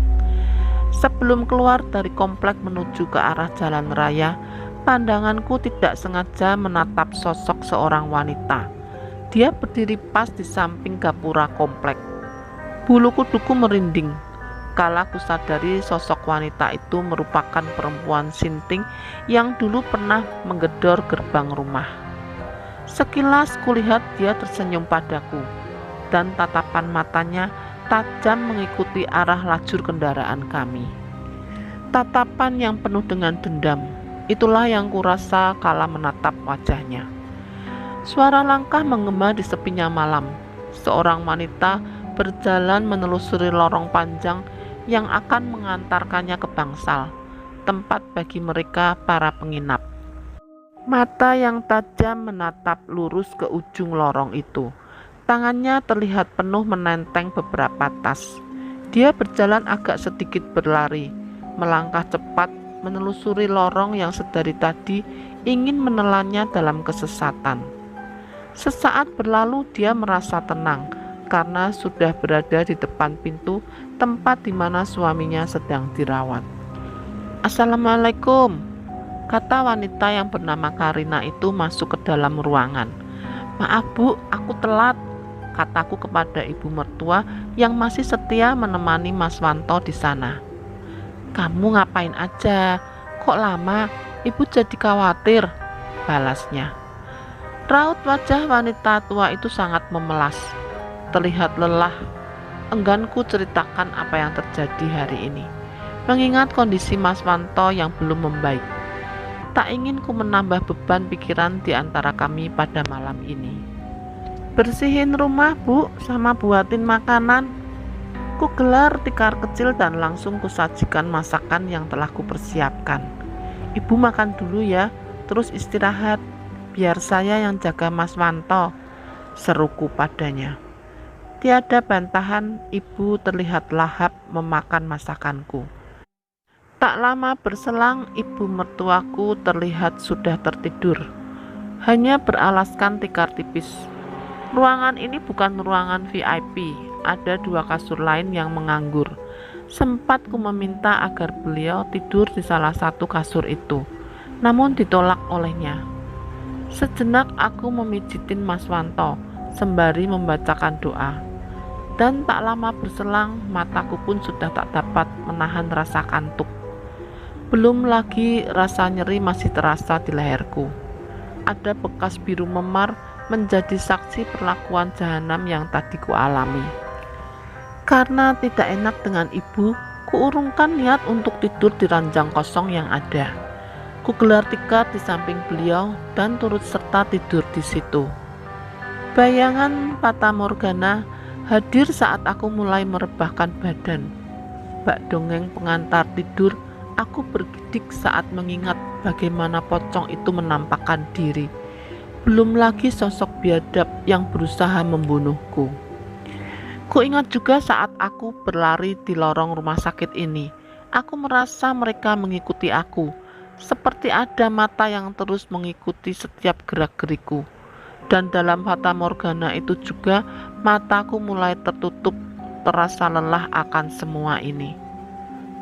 Sebelum keluar dari komplek menuju ke arah jalan raya, pandanganku tidak sengaja menatap sosok seorang wanita. Dia berdiri pas di samping gapura komplek. Bulu kuduku merinding kala kusadari sosok wanita itu merupakan perempuan sinting yang dulu pernah menggedor gerbang rumah. Sekilas kulihat dia tersenyum padaku dan tatapan matanya tajam mengikuti arah lajur kendaraan kami. Tatapan yang penuh dengan dendam, itulah yang kurasa kala menatap wajahnya. Suara langkah menggema di sepinya malam. Seorang wanita berjalan menelusuri lorong panjang yang akan mengantarkannya ke bangsal, tempat bagi mereka para penginap. Mata yang tajam menatap lurus ke ujung lorong itu. Tangannya terlihat penuh menenteng beberapa tas. Dia berjalan agak sedikit berlari, melangkah cepat menelusuri lorong yang sedari tadi ingin menelannya dalam kesesatan. Sesaat berlalu dia merasa tenang karena sudah berada di depan pintu tempat di mana suaminya sedang dirawat. "Assalamualaikum," kata wanita yang bernama Karina itu masuk ke dalam ruangan. "Maaf Bu, aku telat," kataku kepada ibu mertua yang masih setia menemani Mas Wanto di sana. "Kamu ngapain aja? Kok lama? Ibu jadi khawatir," balasnya. Raut wajah wanita tua itu sangat memelas, terlihat lelah. Engganku ceritakan apa yang terjadi hari ini, mengingat kondisi Mas Wanto yang belum membaik. Tak ingin ku menambah beban pikiran di antara kami pada malam ini. "Bersihin rumah Bu, sama buatin makanan." Ku gelar tikar kecil dan langsung kusajikan masakan yang telah kupersiapkan. "Ibu makan dulu ya, terus istirahat, biar saya yang jaga Mas Wanto, seruku padanya. Tiada bantahan, ibu terlihat lahap memakan masakanku. Tak lama berselang, ibu mertuaku terlihat sudah tertidur, hanya beralaskan tikar tipis. Ruangan ini bukan ruangan VIP, ada 2 kasur lain yang menganggur. Sempat ku meminta agar beliau tidur di salah satu kasur itu, namun ditolak olehnya. Sejenak aku memijitin Mas Wanto, sembari membacakan doa. Dan tak lama berselang, mataku pun sudah tak dapat menahan rasa kantuk. Belum lagi rasa nyeri masih terasa di leherku. Ada bekas biru memar menjadi saksi perlakuan jahanam yang tadi ku alami. Karena tidak enak dengan ibu, kuurungkan niat untuk tidur di ranjang kosong yang ada. Ku gelar tikar di samping beliau dan turut serta tidur di situ. Bayangan Fata Morgana hadir saat aku mulai merebahkan badan. Bak dongeng pengantar tidur, aku bergidik saat mengingat bagaimana pocong itu menampakkan diri. Belum lagi sosok biadab yang berusaha membunuhku. Ku ingat juga saat aku berlari di lorong rumah sakit ini. Aku merasa mereka mengikuti aku, seperti ada mata yang terus mengikuti setiap gerak-geriku. Dan dalam Fata Morgana itu juga mataku mulai tertutup, terasa lelah akan semua ini.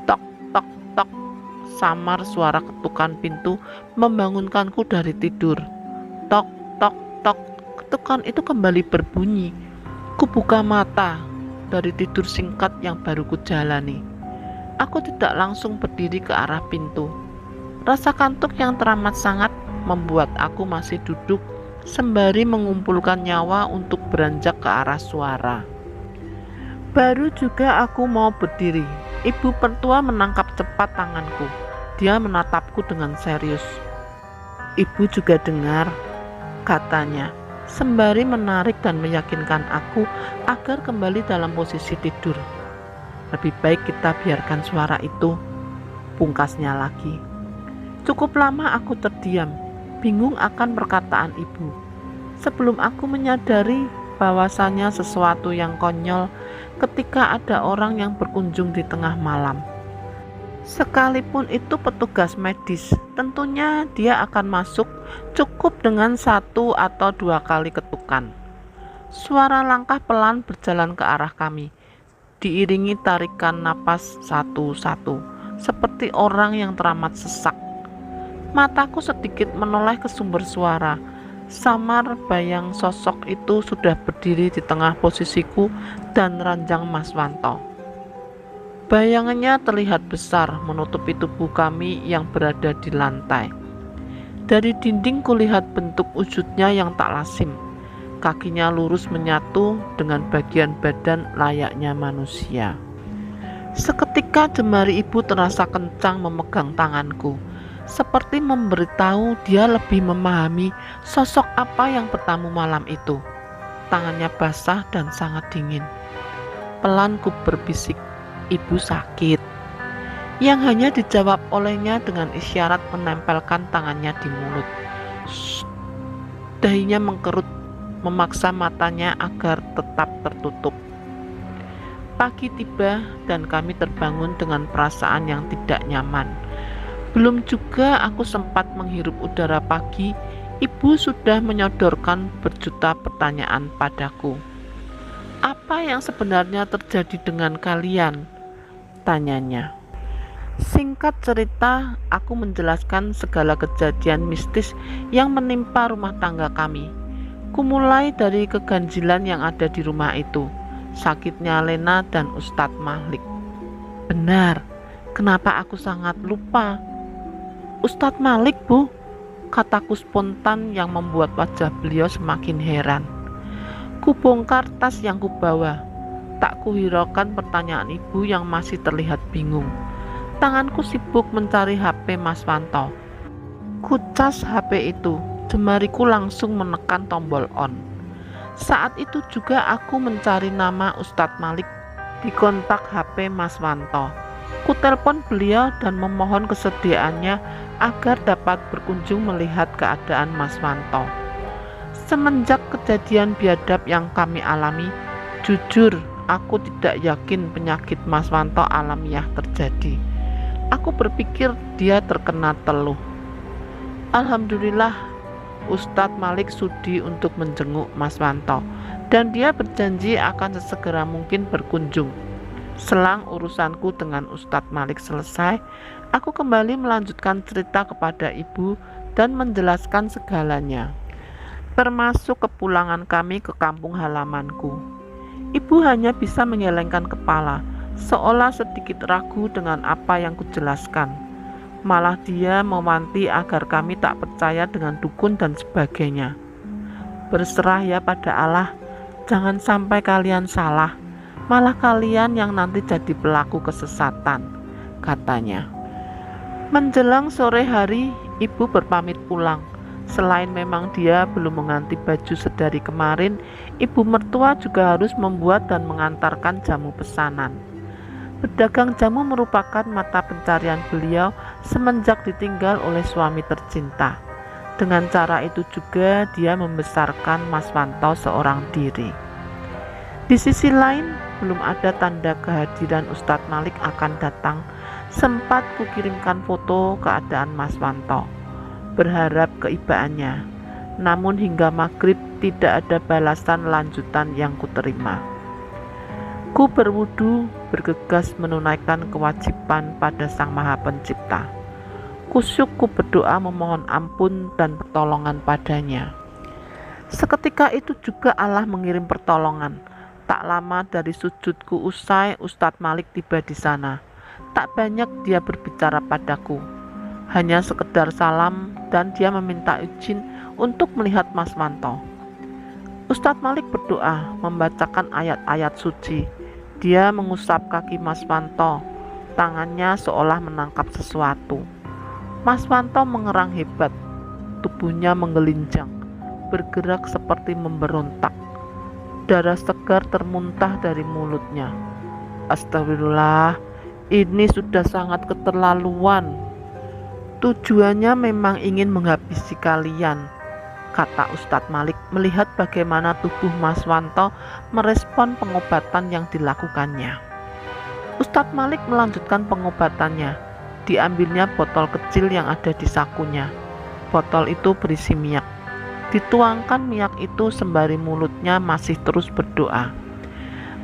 Tok, tok, tok, samar suara ketukan pintu membangunkanku dari tidur. Tok, tok, tok, ketukan itu kembali berbunyi. Kubuka mata dari tidur singkat yang baru kujalani. Aku tidak langsung berdiri ke arah pintu. Rasa kantuk yang teramat sangat membuat aku masih duduk sembari mengumpulkan nyawa untuk beranjak ke arah suara. Baru juga aku mau berdiri, ibu mertua menangkap cepat tanganku. Dia menatapku dengan serius. Ibu juga dengar, katanya, sembari menarik dan meyakinkan aku agar kembali dalam posisi tidur. Lebih baik kita biarkan suara itu, pungkasnya lagi. Cukup lama aku terdiam, bingung akan perkataan ibu. Sebelum aku menyadari bahwasannya sesuatu yang konyol ketika ada orang yang berkunjung di tengah malam. Sekalipun itu petugas medis, tentunya dia akan masuk cukup dengan 1 atau 2 kali ketukan. Suara langkah pelan berjalan ke arah kami, diiringi tarikan napas satu-satu, seperti orang yang teramat sesak. Mataku sedikit menoleh ke sumber suara. Samar bayang sosok itu sudah berdiri di tengah posisiku dan ranjang Mas Wanto. Bayangannya terlihat besar menutupi tubuh kami yang berada di lantai. Dari dinding kulihat bentuk wujudnya yang tak lazim. Kakinya lurus menyatu dengan bagian badan layaknya manusia. Seketika jemari ibu terasa kencang memegang tanganku, seperti memberitahu dia lebih memahami sosok apa yang bertamu malam itu. Tangannya basah dan sangat dingin. Pelan ku berbisik, "Ibu sakit," yang hanya dijawab olehnya dengan isyarat menempelkan tangannya di mulut. "Shh." Dahinya mengkerut, memaksa matanya agar tetap tertutup. Pagi tiba dan kami terbangun dengan perasaan yang tidak nyaman. Belum juga aku sempat menghirup udara pagi, ibu sudah menyodorkan berjuta pertanyaan padaku. "Apa yang sebenarnya terjadi dengan kalian?" tanyanya. Singkat cerita, aku menjelaskan segala kejadian mistis yang menimpa rumah tangga kami. Kumulai dari keganjilan yang ada di rumah itu, sakitnya Lena dan Ustadz Malik. "Benar, kenapa aku sangat lupa?" "Ustadz Malik, Bu," kataku spontan yang membuat wajah beliau semakin heran. Kubongkar tas yang kubawa. Tak kuhiraukan pertanyaan ibu yang masih terlihat bingung. Tanganku sibuk mencari HP Mas Wanto. Kucas HP itu, jemariku langsung menekan tombol on. Saat itu juga aku mencari nama Ustadz Malik di kontak HP Mas Wanto. Kutelpon beliau dan memohon kesediaannya agar dapat berkunjung melihat keadaan Mas Wanto. Semenjak kejadian biadab yang kami alami, jujur aku tidak yakin penyakit Mas Wanto alamiah terjadi. Aku berpikir dia terkena teluh. Alhamdulillah, Ustadz Malik sudi untuk menjenguk Mas Wanto dan dia berjanji akan sesegera mungkin berkunjung. Selang urusanku dengan Ustadz Malik selesai, aku kembali melanjutkan cerita kepada ibu dan menjelaskan segalanya, termasuk kepulangan kami ke kampung halamanku. Ibu hanya bisa menggelengkan kepala, seolah sedikit ragu dengan apa yang kujelaskan. Malah dia mewanti agar kami tak percaya dengan dukun dan sebagainya. Berserah ya pada Allah, jangan sampai kalian salah, malah kalian yang nanti jadi pelaku kesesatan, katanya. Menjelang sore hari, ibu berpamit pulang. Selain memang dia belum mengganti baju sedari kemarin, ibu mertua juga harus membuat dan mengantarkan jamu pesanan. Berdagang jamu merupakan mata pencarian beliau semenjak ditinggal oleh suami tercinta. Dengan cara itu juga dia membesarkan Mas Wanto seorang diri. Di sisi lain, belum ada tanda kehadiran Ustadz Malik akan datang. Sempat kukirimkan foto keadaan Mas Wanto, berharap keibaannya. Namun hingga maghrib tidak ada balasan lanjutan yang kuterima. Ku berwudu, bergegas menunaikan kewajiban pada Sang Maha Pencipta. Kusyuk ku berdoa memohon ampun dan pertolongan padanya. Seketika itu juga Allah mengirim pertolongan. Tak lama dari sujudku usai, Ustadz Malik tiba di sana. Tak banyak dia berbicara padaku, hanya sekedar salam dan dia meminta izin untuk melihat Mas Wanto. Ustadz Malik berdoa, membacakan ayat-ayat suci. Dia mengusap kaki Mas Wanto, tangannya seolah menangkap sesuatu. Mas Wanto mengerang hebat, tubuhnya menggelinjang, bergerak seperti memberontak. Darah segar termuntah dari mulutnya. Astagfirullah, ini sudah sangat keterlaluan. Tujuannya memang ingin menghabisi kalian, kata Ustadz Malik melihat bagaimana tubuh Mas Wanto merespon pengobatan yang dilakukannya. Ustadz Malik melanjutkan pengobatannya. Diambilnya botol kecil yang ada di sakunya. Botol itu berisi minyak. Dituangkan minyak itu sembari mulutnya masih terus berdoa.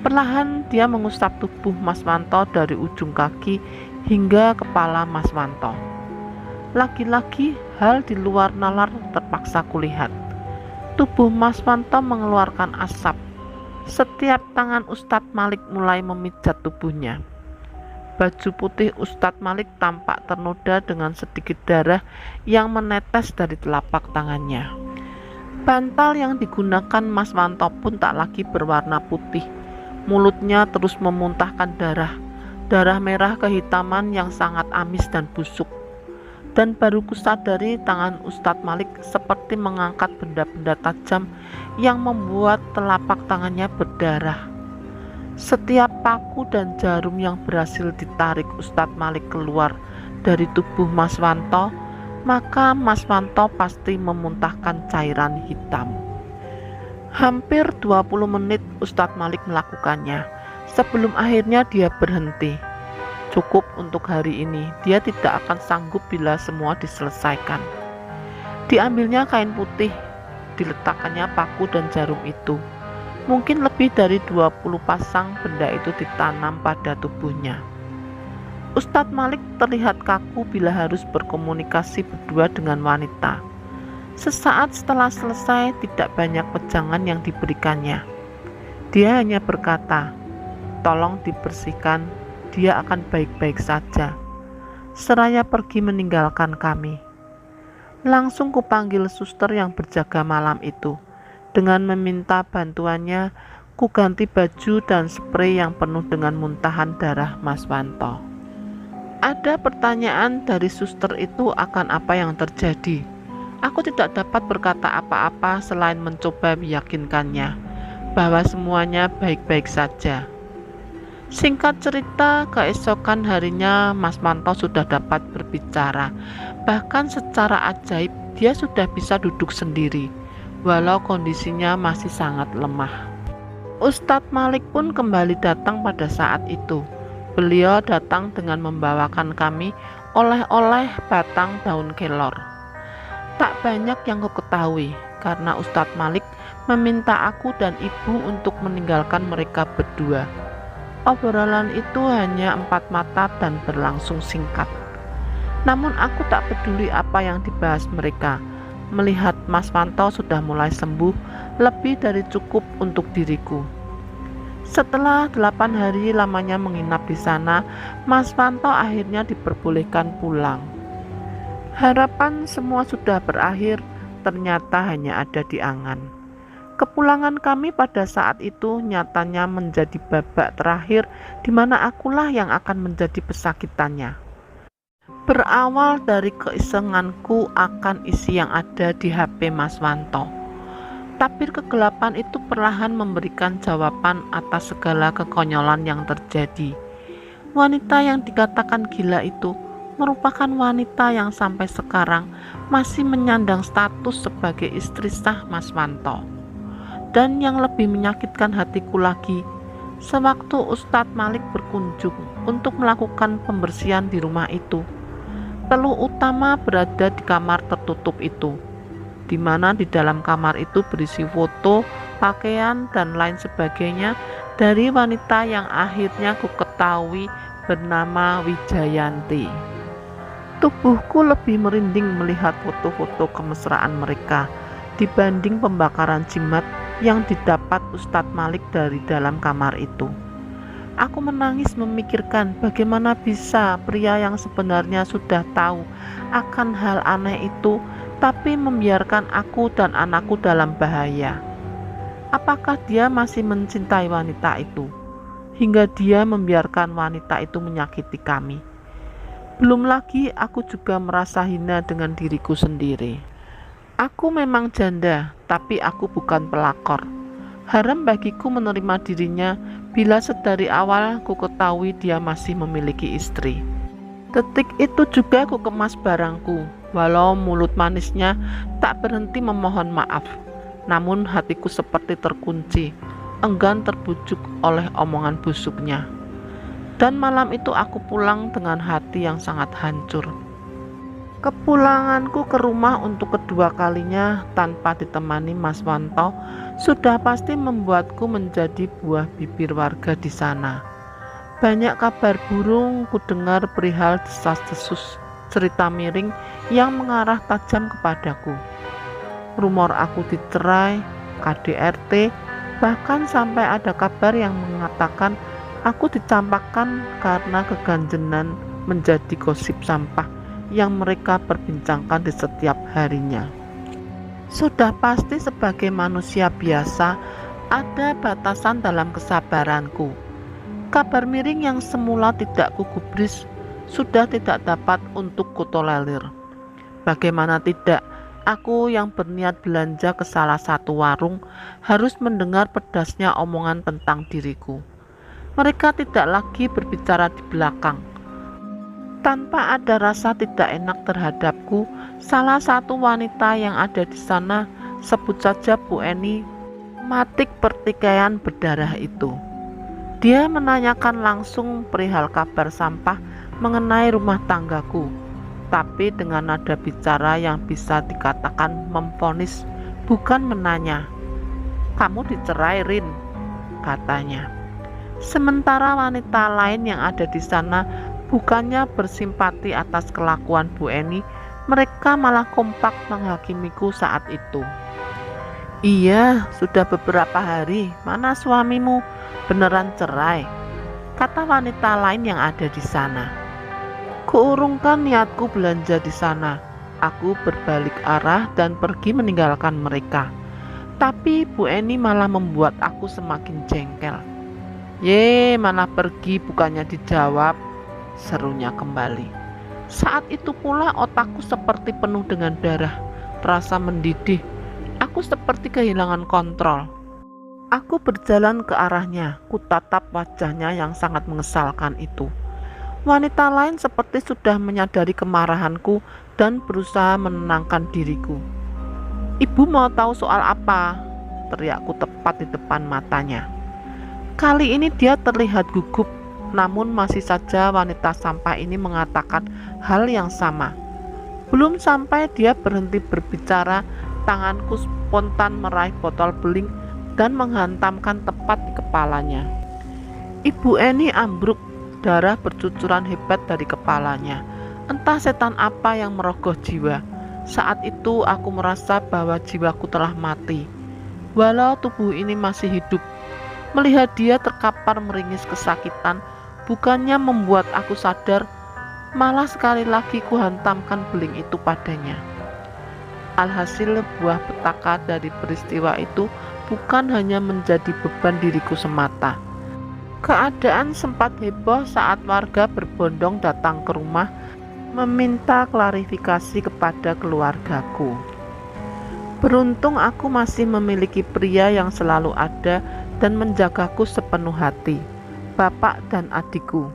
Perlahan dia mengusap tubuh Mas Wanto dari ujung kaki hingga kepala Mas Wanto. Lagi-lagi hal di luar nalar terpaksa kulihat. Tubuh Mas Wanto mengeluarkan asap. Setiap tangan Ustadz Malik mulai memijat tubuhnya. Baju putih Ustadz Malik tampak ternoda dengan sedikit darah yang menetes dari telapak tangannya. Bantal yang digunakan Mas Wanto pun tak lagi berwarna putih. Mulutnya terus memuntahkan darah merah kehitaman yang sangat amis dan busuk. Dan baru kusadari tangan Ustadz Malik seperti mengangkat benda-benda tajam yang membuat telapak tangannya berdarah. Setiap paku dan jarum yang berhasil ditarik Ustadz Malik keluar dari tubuh Mas Wanto, maka Mas Wanto pasti memuntahkan cairan hitam. Hampir 20 menit Ustadz Malik melakukannya. Sebelum akhirnya dia berhenti. Cukup untuk hari ini, dia tidak akan sanggup bila semua diselesaikan. Diambilnya kain putih, diletakkannya paku dan jarum itu. Mungkin lebih dari 20 pasang benda itu ditanam pada tubuhnya. Ustadz Malik terlihat kaku bila harus berkomunikasi berdua dengan wanita. Sesaat setelah selesai, tidak banyak wejangan yang diberikannya. Dia hanya berkata, "Tolong dibersihkan, dia akan baik-baik saja." Seraya pergi meninggalkan kami. Langsung kupanggil suster yang berjaga malam itu. Dengan meminta bantuannya, ku ganti baju dan sprei yang penuh dengan muntahan darah Mas Wanto. Ada pertanyaan dari suster itu akan apa yang terjadi. Aku tidak dapat berkata apa-apa selain mencoba meyakinkannya bahwa semuanya baik-baik saja. Singkat cerita, keesokan harinya Mas Manto sudah dapat berbicara. Bahkan secara ajaib dia sudah bisa duduk sendiri, walau kondisinya masih sangat lemah. Ustadz Malik pun kembali datang pada saat itu. Beliau datang dengan membawakan kami oleh-oleh batang daun kelor. Tak banyak yang kuketahui, karena Ustadz Malik meminta aku dan ibu untuk meninggalkan mereka berdua. Obrolan itu hanya 4 mata dan berlangsung singkat. Namun aku tak peduli apa yang dibahas mereka. Melihat Mas Manto sudah mulai sembuh, lebih dari cukup untuk diriku. Setelah 8 hari lamanya menginap di sana, Mas Manto akhirnya diperbolehkan pulang. Harapan semua sudah berakhir, ternyata hanya ada di angan. Kepulangan kami pada saat itu nyatanya menjadi babak terakhir di mana akulah yang akan menjadi pesakitannya. Berawal dari keisenganku akan isi yang ada di HP Mas Manto. Tabir kegelapan itu perlahan memberikan jawaban atas segala kekonyolan yang terjadi. Wanita yang dikatakan gila itu merupakan wanita yang sampai sekarang masih menyandang status sebagai istri sah Mas Manto. Dan yang lebih menyakitkan hatiku lagi, sewaktu Ustadz Malik berkunjung untuk melakukan pembersihan di rumah itu, teluh utama berada di kamar tertutup itu, di mana di dalam kamar itu berisi foto, pakaian, dan lain sebagainya dari wanita yang akhirnya ku ketahui bernama Wijayanti. Tubuhku lebih merinding melihat foto-foto kemesraan mereka dibanding pembakaran jimat yang didapat Ustadz Malik dari dalam kamar itu. Aku menangis memikirkan bagaimana bisa pria yang sebenarnya sudah tahu akan hal aneh itu, tapi membiarkan aku dan anakku dalam bahaya. Apakah dia masih mencintai wanita itu, hingga dia membiarkan wanita itu menyakiti kami? Belum lagi aku juga merasa hina dengan diriku sendiri. Aku memang janda, tapi aku bukan pelakor. Haram bagiku menerima dirinya bila sedari awal ku ketahui dia masih memiliki istri. Detik itu juga ku kemas barangku, walau mulut manisnya tak berhenti memohon maaf. Namun hatiku seperti terkunci, enggan terbujuk oleh omongan busuknya. Dan malam itu aku pulang dengan hati yang sangat hancur. Kepulanganku ke rumah untuk kedua kalinya tanpa ditemani Mas Manto sudah pasti membuatku menjadi buah bibir warga di sana. Banyak kabar burung ku dengar perihal desas-desus cerita miring yang mengarah tajam kepadaku. Rumor aku dicerai, KDRT, bahkan sampai ada kabar yang mengatakan aku dicampakkan karena keganjenan menjadi gosip sampah yang mereka perbincangkan di setiap harinya. Sudah pasti sebagai manusia biasa ada batasan dalam kesabaranku. Kabar miring yang semula tidak kugubris sudah tidak dapat untuk kutolerir. Bagaimana tidak, aku yang berniat belanja ke salah satu warung harus mendengar pedasnya omongan tentang diriku. Mereka tidak lagi berbicara di belakang. Tanpa ada rasa tidak enak terhadapku, salah satu wanita yang ada di sana, sebut saja Bu Eni, matik pertikaian berdarah itu. Dia menanyakan langsung perihal kabar sampah mengenai rumah tanggaku, tapi dengan nada bicara yang bisa dikatakan memvonis, bukan menanya. "Kamu dicerai, Rin," katanya. Sementara wanita lain yang ada di sana bukannya bersimpati atas kelakuan Bu Eni, mereka malah kompak menghakimiku saat itu. "Iya, sudah beberapa hari. Mana suamimu? Beneran cerai?" kata wanita lain yang ada di sana. Kuurungkan niatku belanja di sana. Aku berbalik arah dan pergi meninggalkan mereka. Tapi Bu Eni malah membuat aku semakin jengkel. "Ye, mana pergi, bukannya dijawab," serunya kembali. Saat itu pula otakku seperti penuh dengan darah, terasa mendidih. Aku seperti kehilangan kontrol. Aku berjalan ke arahnya, kutatap wajahnya yang sangat mengesalkan itu. Wanita lain seperti sudah menyadari kemarahanku dan berusaha menenangkan diriku. "Ibu mau tahu soal apa?" teriakku tepat di depan matanya. Kali ini dia terlihat gugup, namun masih saja wanita sampah ini mengatakan hal yang sama. Belum sampai dia berhenti berbicara, tanganku spontan meraih botol beling dan menghantamkan tepat di kepalanya. Ibu Eni ambruk, darah bercucuran hebat dari kepalanya. Entah setan apa yang merogoh jiwa. Saat itu aku merasa bahwa jiwaku telah mati, walau tubuh ini masih hidup. Melihat dia terkapar meringis kesakitan, bukannya membuat aku sadar, malah sekali lagi kuhantamkan beling itu padanya. Alhasil buah petaka dari peristiwa itu bukan hanya menjadi beban diriku semata. Keadaan sempat heboh saat warga berbondong datang ke rumah meminta klarifikasi kepada keluargaku. Beruntung aku masih memiliki pria yang selalu ada dan menjagaku sepenuh hati, bapak dan adikku.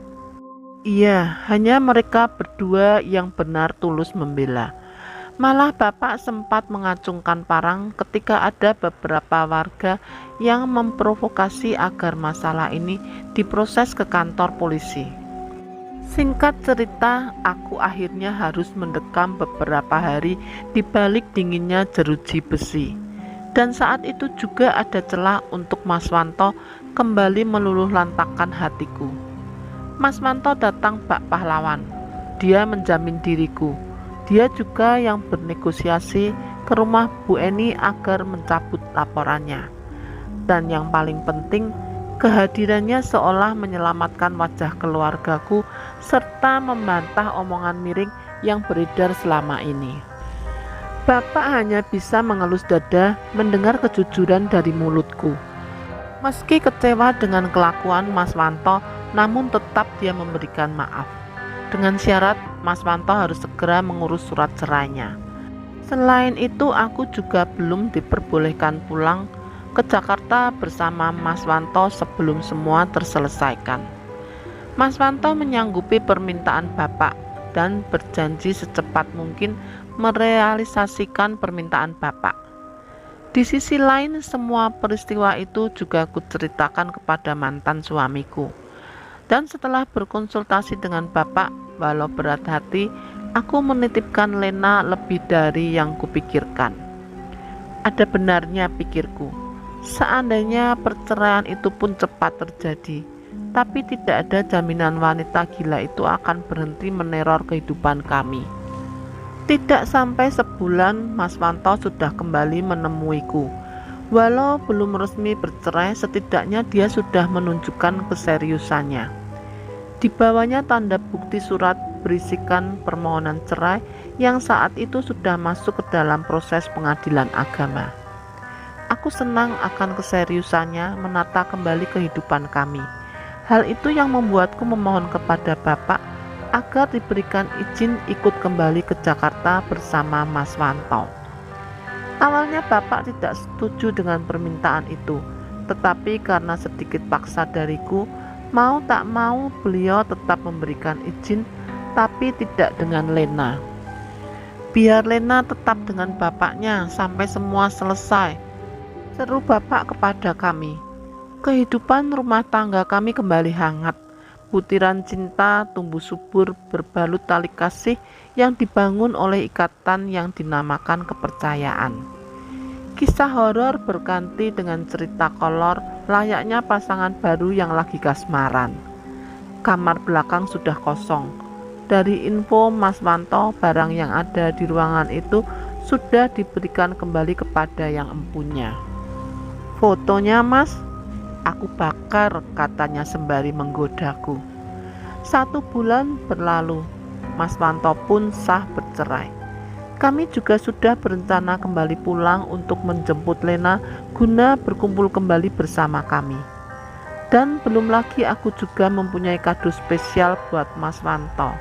Iya, hanya mereka berdua yang benar tulus membela. Malah bapak sempat mengacungkan parang ketika ada beberapa warga yang memprovokasi agar masalah ini diproses ke kantor polisi. Singkat cerita, aku akhirnya harus mendekam beberapa hari di balik dinginnya jeruji besi. Dan saat itu juga ada celah untuk Mas Wanto kembali meluluh lantakkan hatiku. Mas Wanto datang bak pahlawan. Dia menjamin diriku. Dia juga yang bernegosiasi ke rumah Bu Eni agar mencabut laporannya. Dan yang paling penting, kehadirannya seolah menyelamatkan wajah keluargaku serta membantah omongan miring yang beredar selama ini. Bapak hanya bisa mengelus dada mendengar kejujuran dari mulutku. Meski kecewa dengan kelakuan Mas Wanto, namun tetap dia memberikan maaf. Dengan syarat Mas Wanto harus segera mengurus surat cerainya. Selain itu, aku juga belum diperbolehkan pulang ke Jakarta bersama Mas Wanto sebelum semua terselesaikan. Mas Wanto menyanggupi permintaan Bapak dan berjanji secepat mungkin merealisasikan permintaan Bapak. Di sisi lain, semua peristiwa itu juga kuceritakan kepada mantan suamiku. Dan setelah berkonsultasi dengan Bapak, walau berat hati, aku menitipkan Lena lebih dari yang kupikirkan. Ada benarnya, pikirku. Seandainya perceraian itu pun cepat terjadi, tapi tidak ada jaminan wanita gila itu akan berhenti meneror kehidupan kami. Tidak sampai sebulan, Mas Wanto sudah kembali menemuiku. Walau belum resmi bercerai, setidaknya dia sudah menunjukkan keseriusannya. Dibawanya tanda bukti surat berisikan permohonan cerai yang saat itu sudah masuk ke dalam proses pengadilan agama. Aku senang akan keseriusannya menata kembali kehidupan kami. Hal itu yang membuatku memohon kepada Bapak agar diberikan izin ikut kembali ke Jakarta bersama Mas Wanto. Awalnya Bapak tidak setuju dengan permintaan itu, tetapi karena sedikit paksa dariku, mau tak mau beliau tetap memberikan izin, tapi tidak dengan Lena. Biar Lena tetap dengan bapaknya sampai semua selesai, seru Bapak kepada kami. Kehidupan rumah tangga kami kembali hangat. Butiran cinta tumbuh subur berbalut tali kasih yang dibangun oleh ikatan yang dinamakan kepercayaan. Kisah horor berganti dengan cerita kolor layaknya pasangan baru yang lagi kasmaran. Kamar belakang sudah kosong. Dari info Mas Wanto, barang yang ada di ruangan itu sudah diberikan kembali kepada yang empunya. Fotonya, Mas? Aku bakar, katanya sembari menggodaku. 1 bulan berlalu, Mas Wanto pun sah bercerai. Kami juga sudah berencana kembali pulang untuk menjemput Lena guna berkumpul kembali bersama kami. Dan belum lagi aku juga mempunyai kado spesial buat Mas Wanto.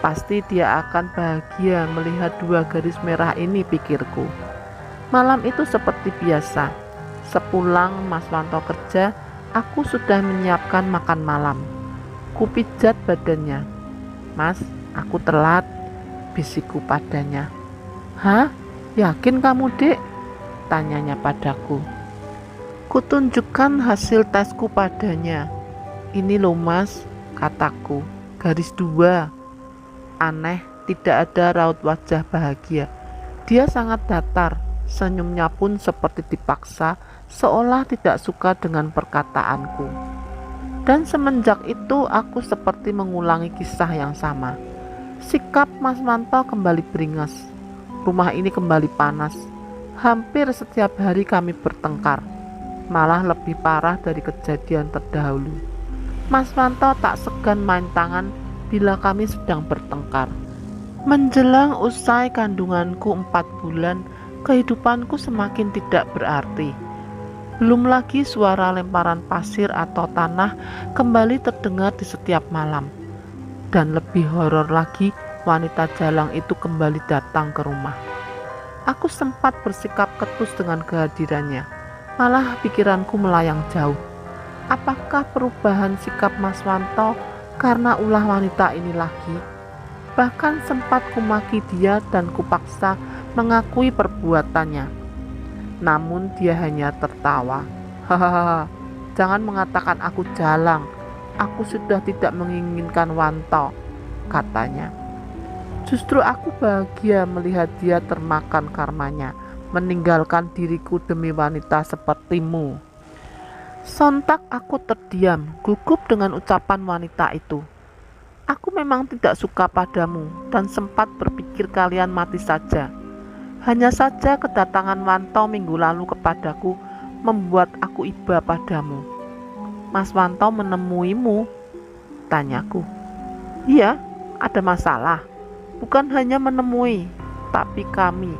Pasti dia akan bahagia melihat 2 garis merah ini, pikirku. Malam itu seperti biasa. Sepulang Mas Wanto kerja, aku sudah menyiapkan makan malam. Kupijat badannya. Mas, aku telat, bisikku padanya. Hah? Yakin kamu, Dek? Tanyanya padaku. Kutunjukkan hasil tesku padanya. Ini loh Mas, kataku. Garis 2. Aneh, tidak ada raut wajah bahagia. Dia sangat datar, senyumnya pun seperti dipaksa, seolah tidak suka dengan perkataanku. Dan semenjak itu aku seperti mengulangi kisah yang sama. Sikap Mas Wanto kembali beringas. Rumah ini kembali panas. Hampir setiap hari kami bertengkar, malah lebih parah dari kejadian terdahulu. Mas Wanto tak segan main tangan bila kami sedang bertengkar. Menjelang usai kandunganku 4 bulan, kehidupanku semakin tidak berarti. Belum lagi suara lemparan pasir atau tanah kembali terdengar di setiap malam. Dan lebih horor lagi, wanita jalang itu kembali datang ke rumah. Aku sempat bersikap ketus dengan kehadirannya. Malah pikiranku melayang jauh. Apakah perubahan sikap Mas Wanto karena ulah wanita ini lagi? Bahkan sempat kumaki dia dan kupaksa mengakui perbuatannya. Namun dia hanya tertawa. Hahaha, jangan mengatakan aku jalang. Aku sudah tidak menginginkan Wanto, katanya. Justru aku bahagia melihat dia termakan karmanya, meninggalkan diriku demi wanita sepertimu. Sontak aku terdiam, gugup dengan ucapan wanita itu. Aku memang tidak suka padamu dan sempat berpikir kalian mati saja. Hanya saja kedatangan Wanto minggu lalu kepadaku membuat aku iba padamu. Mas Wanto menemuimu? Tanyaku. Iya, ada masalah. Bukan hanya menemui, tapi kami.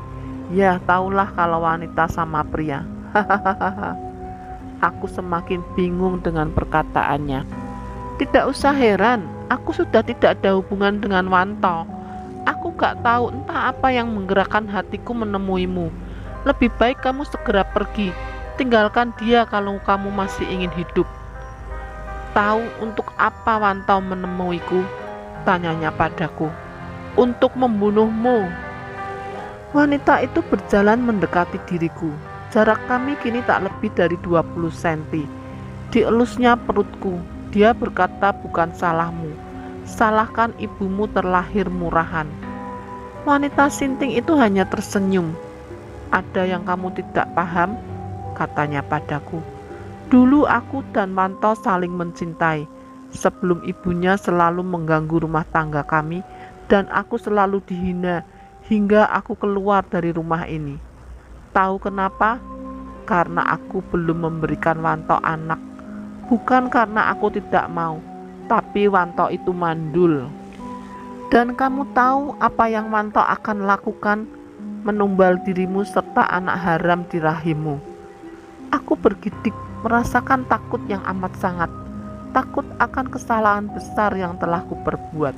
Ya, tahulah kalau wanita sama pria. Hahaha. Aku semakin bingung dengan perkataannya. Tidak usah heran, aku sudah tidak ada hubungan dengan Wanto. Aku gak tahu entah apa yang menggerakkan hatiku menemuimu. Lebih baik kamu segera pergi. Tinggalkan dia kalau kamu masih ingin hidup. Tahu untuk apa Wanto menemuiku? Tanyanya padaku. Untuk membunuhmu. Wanita itu berjalan mendekati diriku. Jarak kami kini tak lebih dari 20 cm. Dielusnya perutku. Dia berkata, bukan salahmu. Salahkan ibumu terlahir murahan. Wanita sinting itu hanya tersenyum. Ada yang kamu tidak paham? Katanya padaku. Dulu aku dan Wanto saling mencintai. Sebelum ibunya selalu mengganggu rumah tangga kami, dan aku selalu dihina hingga aku keluar dari rumah ini. Tahu kenapa? Karena aku belum memberikan Wanto anak. Bukan karena aku tidak mau, tapi Wanto itu mandul. Dan kamu tahu apa yang Wanto akan lakukan? Menumbal dirimu serta anak haram di rahimmu. Aku bergidik, merasakan takut yang amat sangat. Takut akan kesalahan besar yang telah kuperbuat.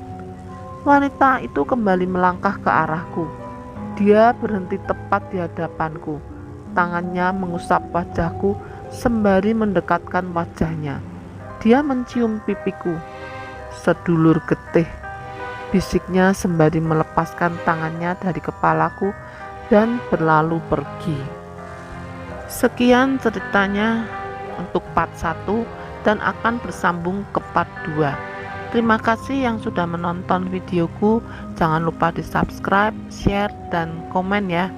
Wanita itu kembali melangkah ke arahku. Dia berhenti tepat di hadapanku. Tangannya mengusap wajahku sembari mendekatkan wajahnya. Dia mencium pipiku. Sedulur getih, bisiknya sembari melepaskan tangannya dari kepalaku dan berlalu pergi. Sekian ceritanya untuk part 1 dan akan bersambung ke part 2. Terima kasih yang sudah menonton videoku. Jangan lupa di subscribe, share, dan komen ya.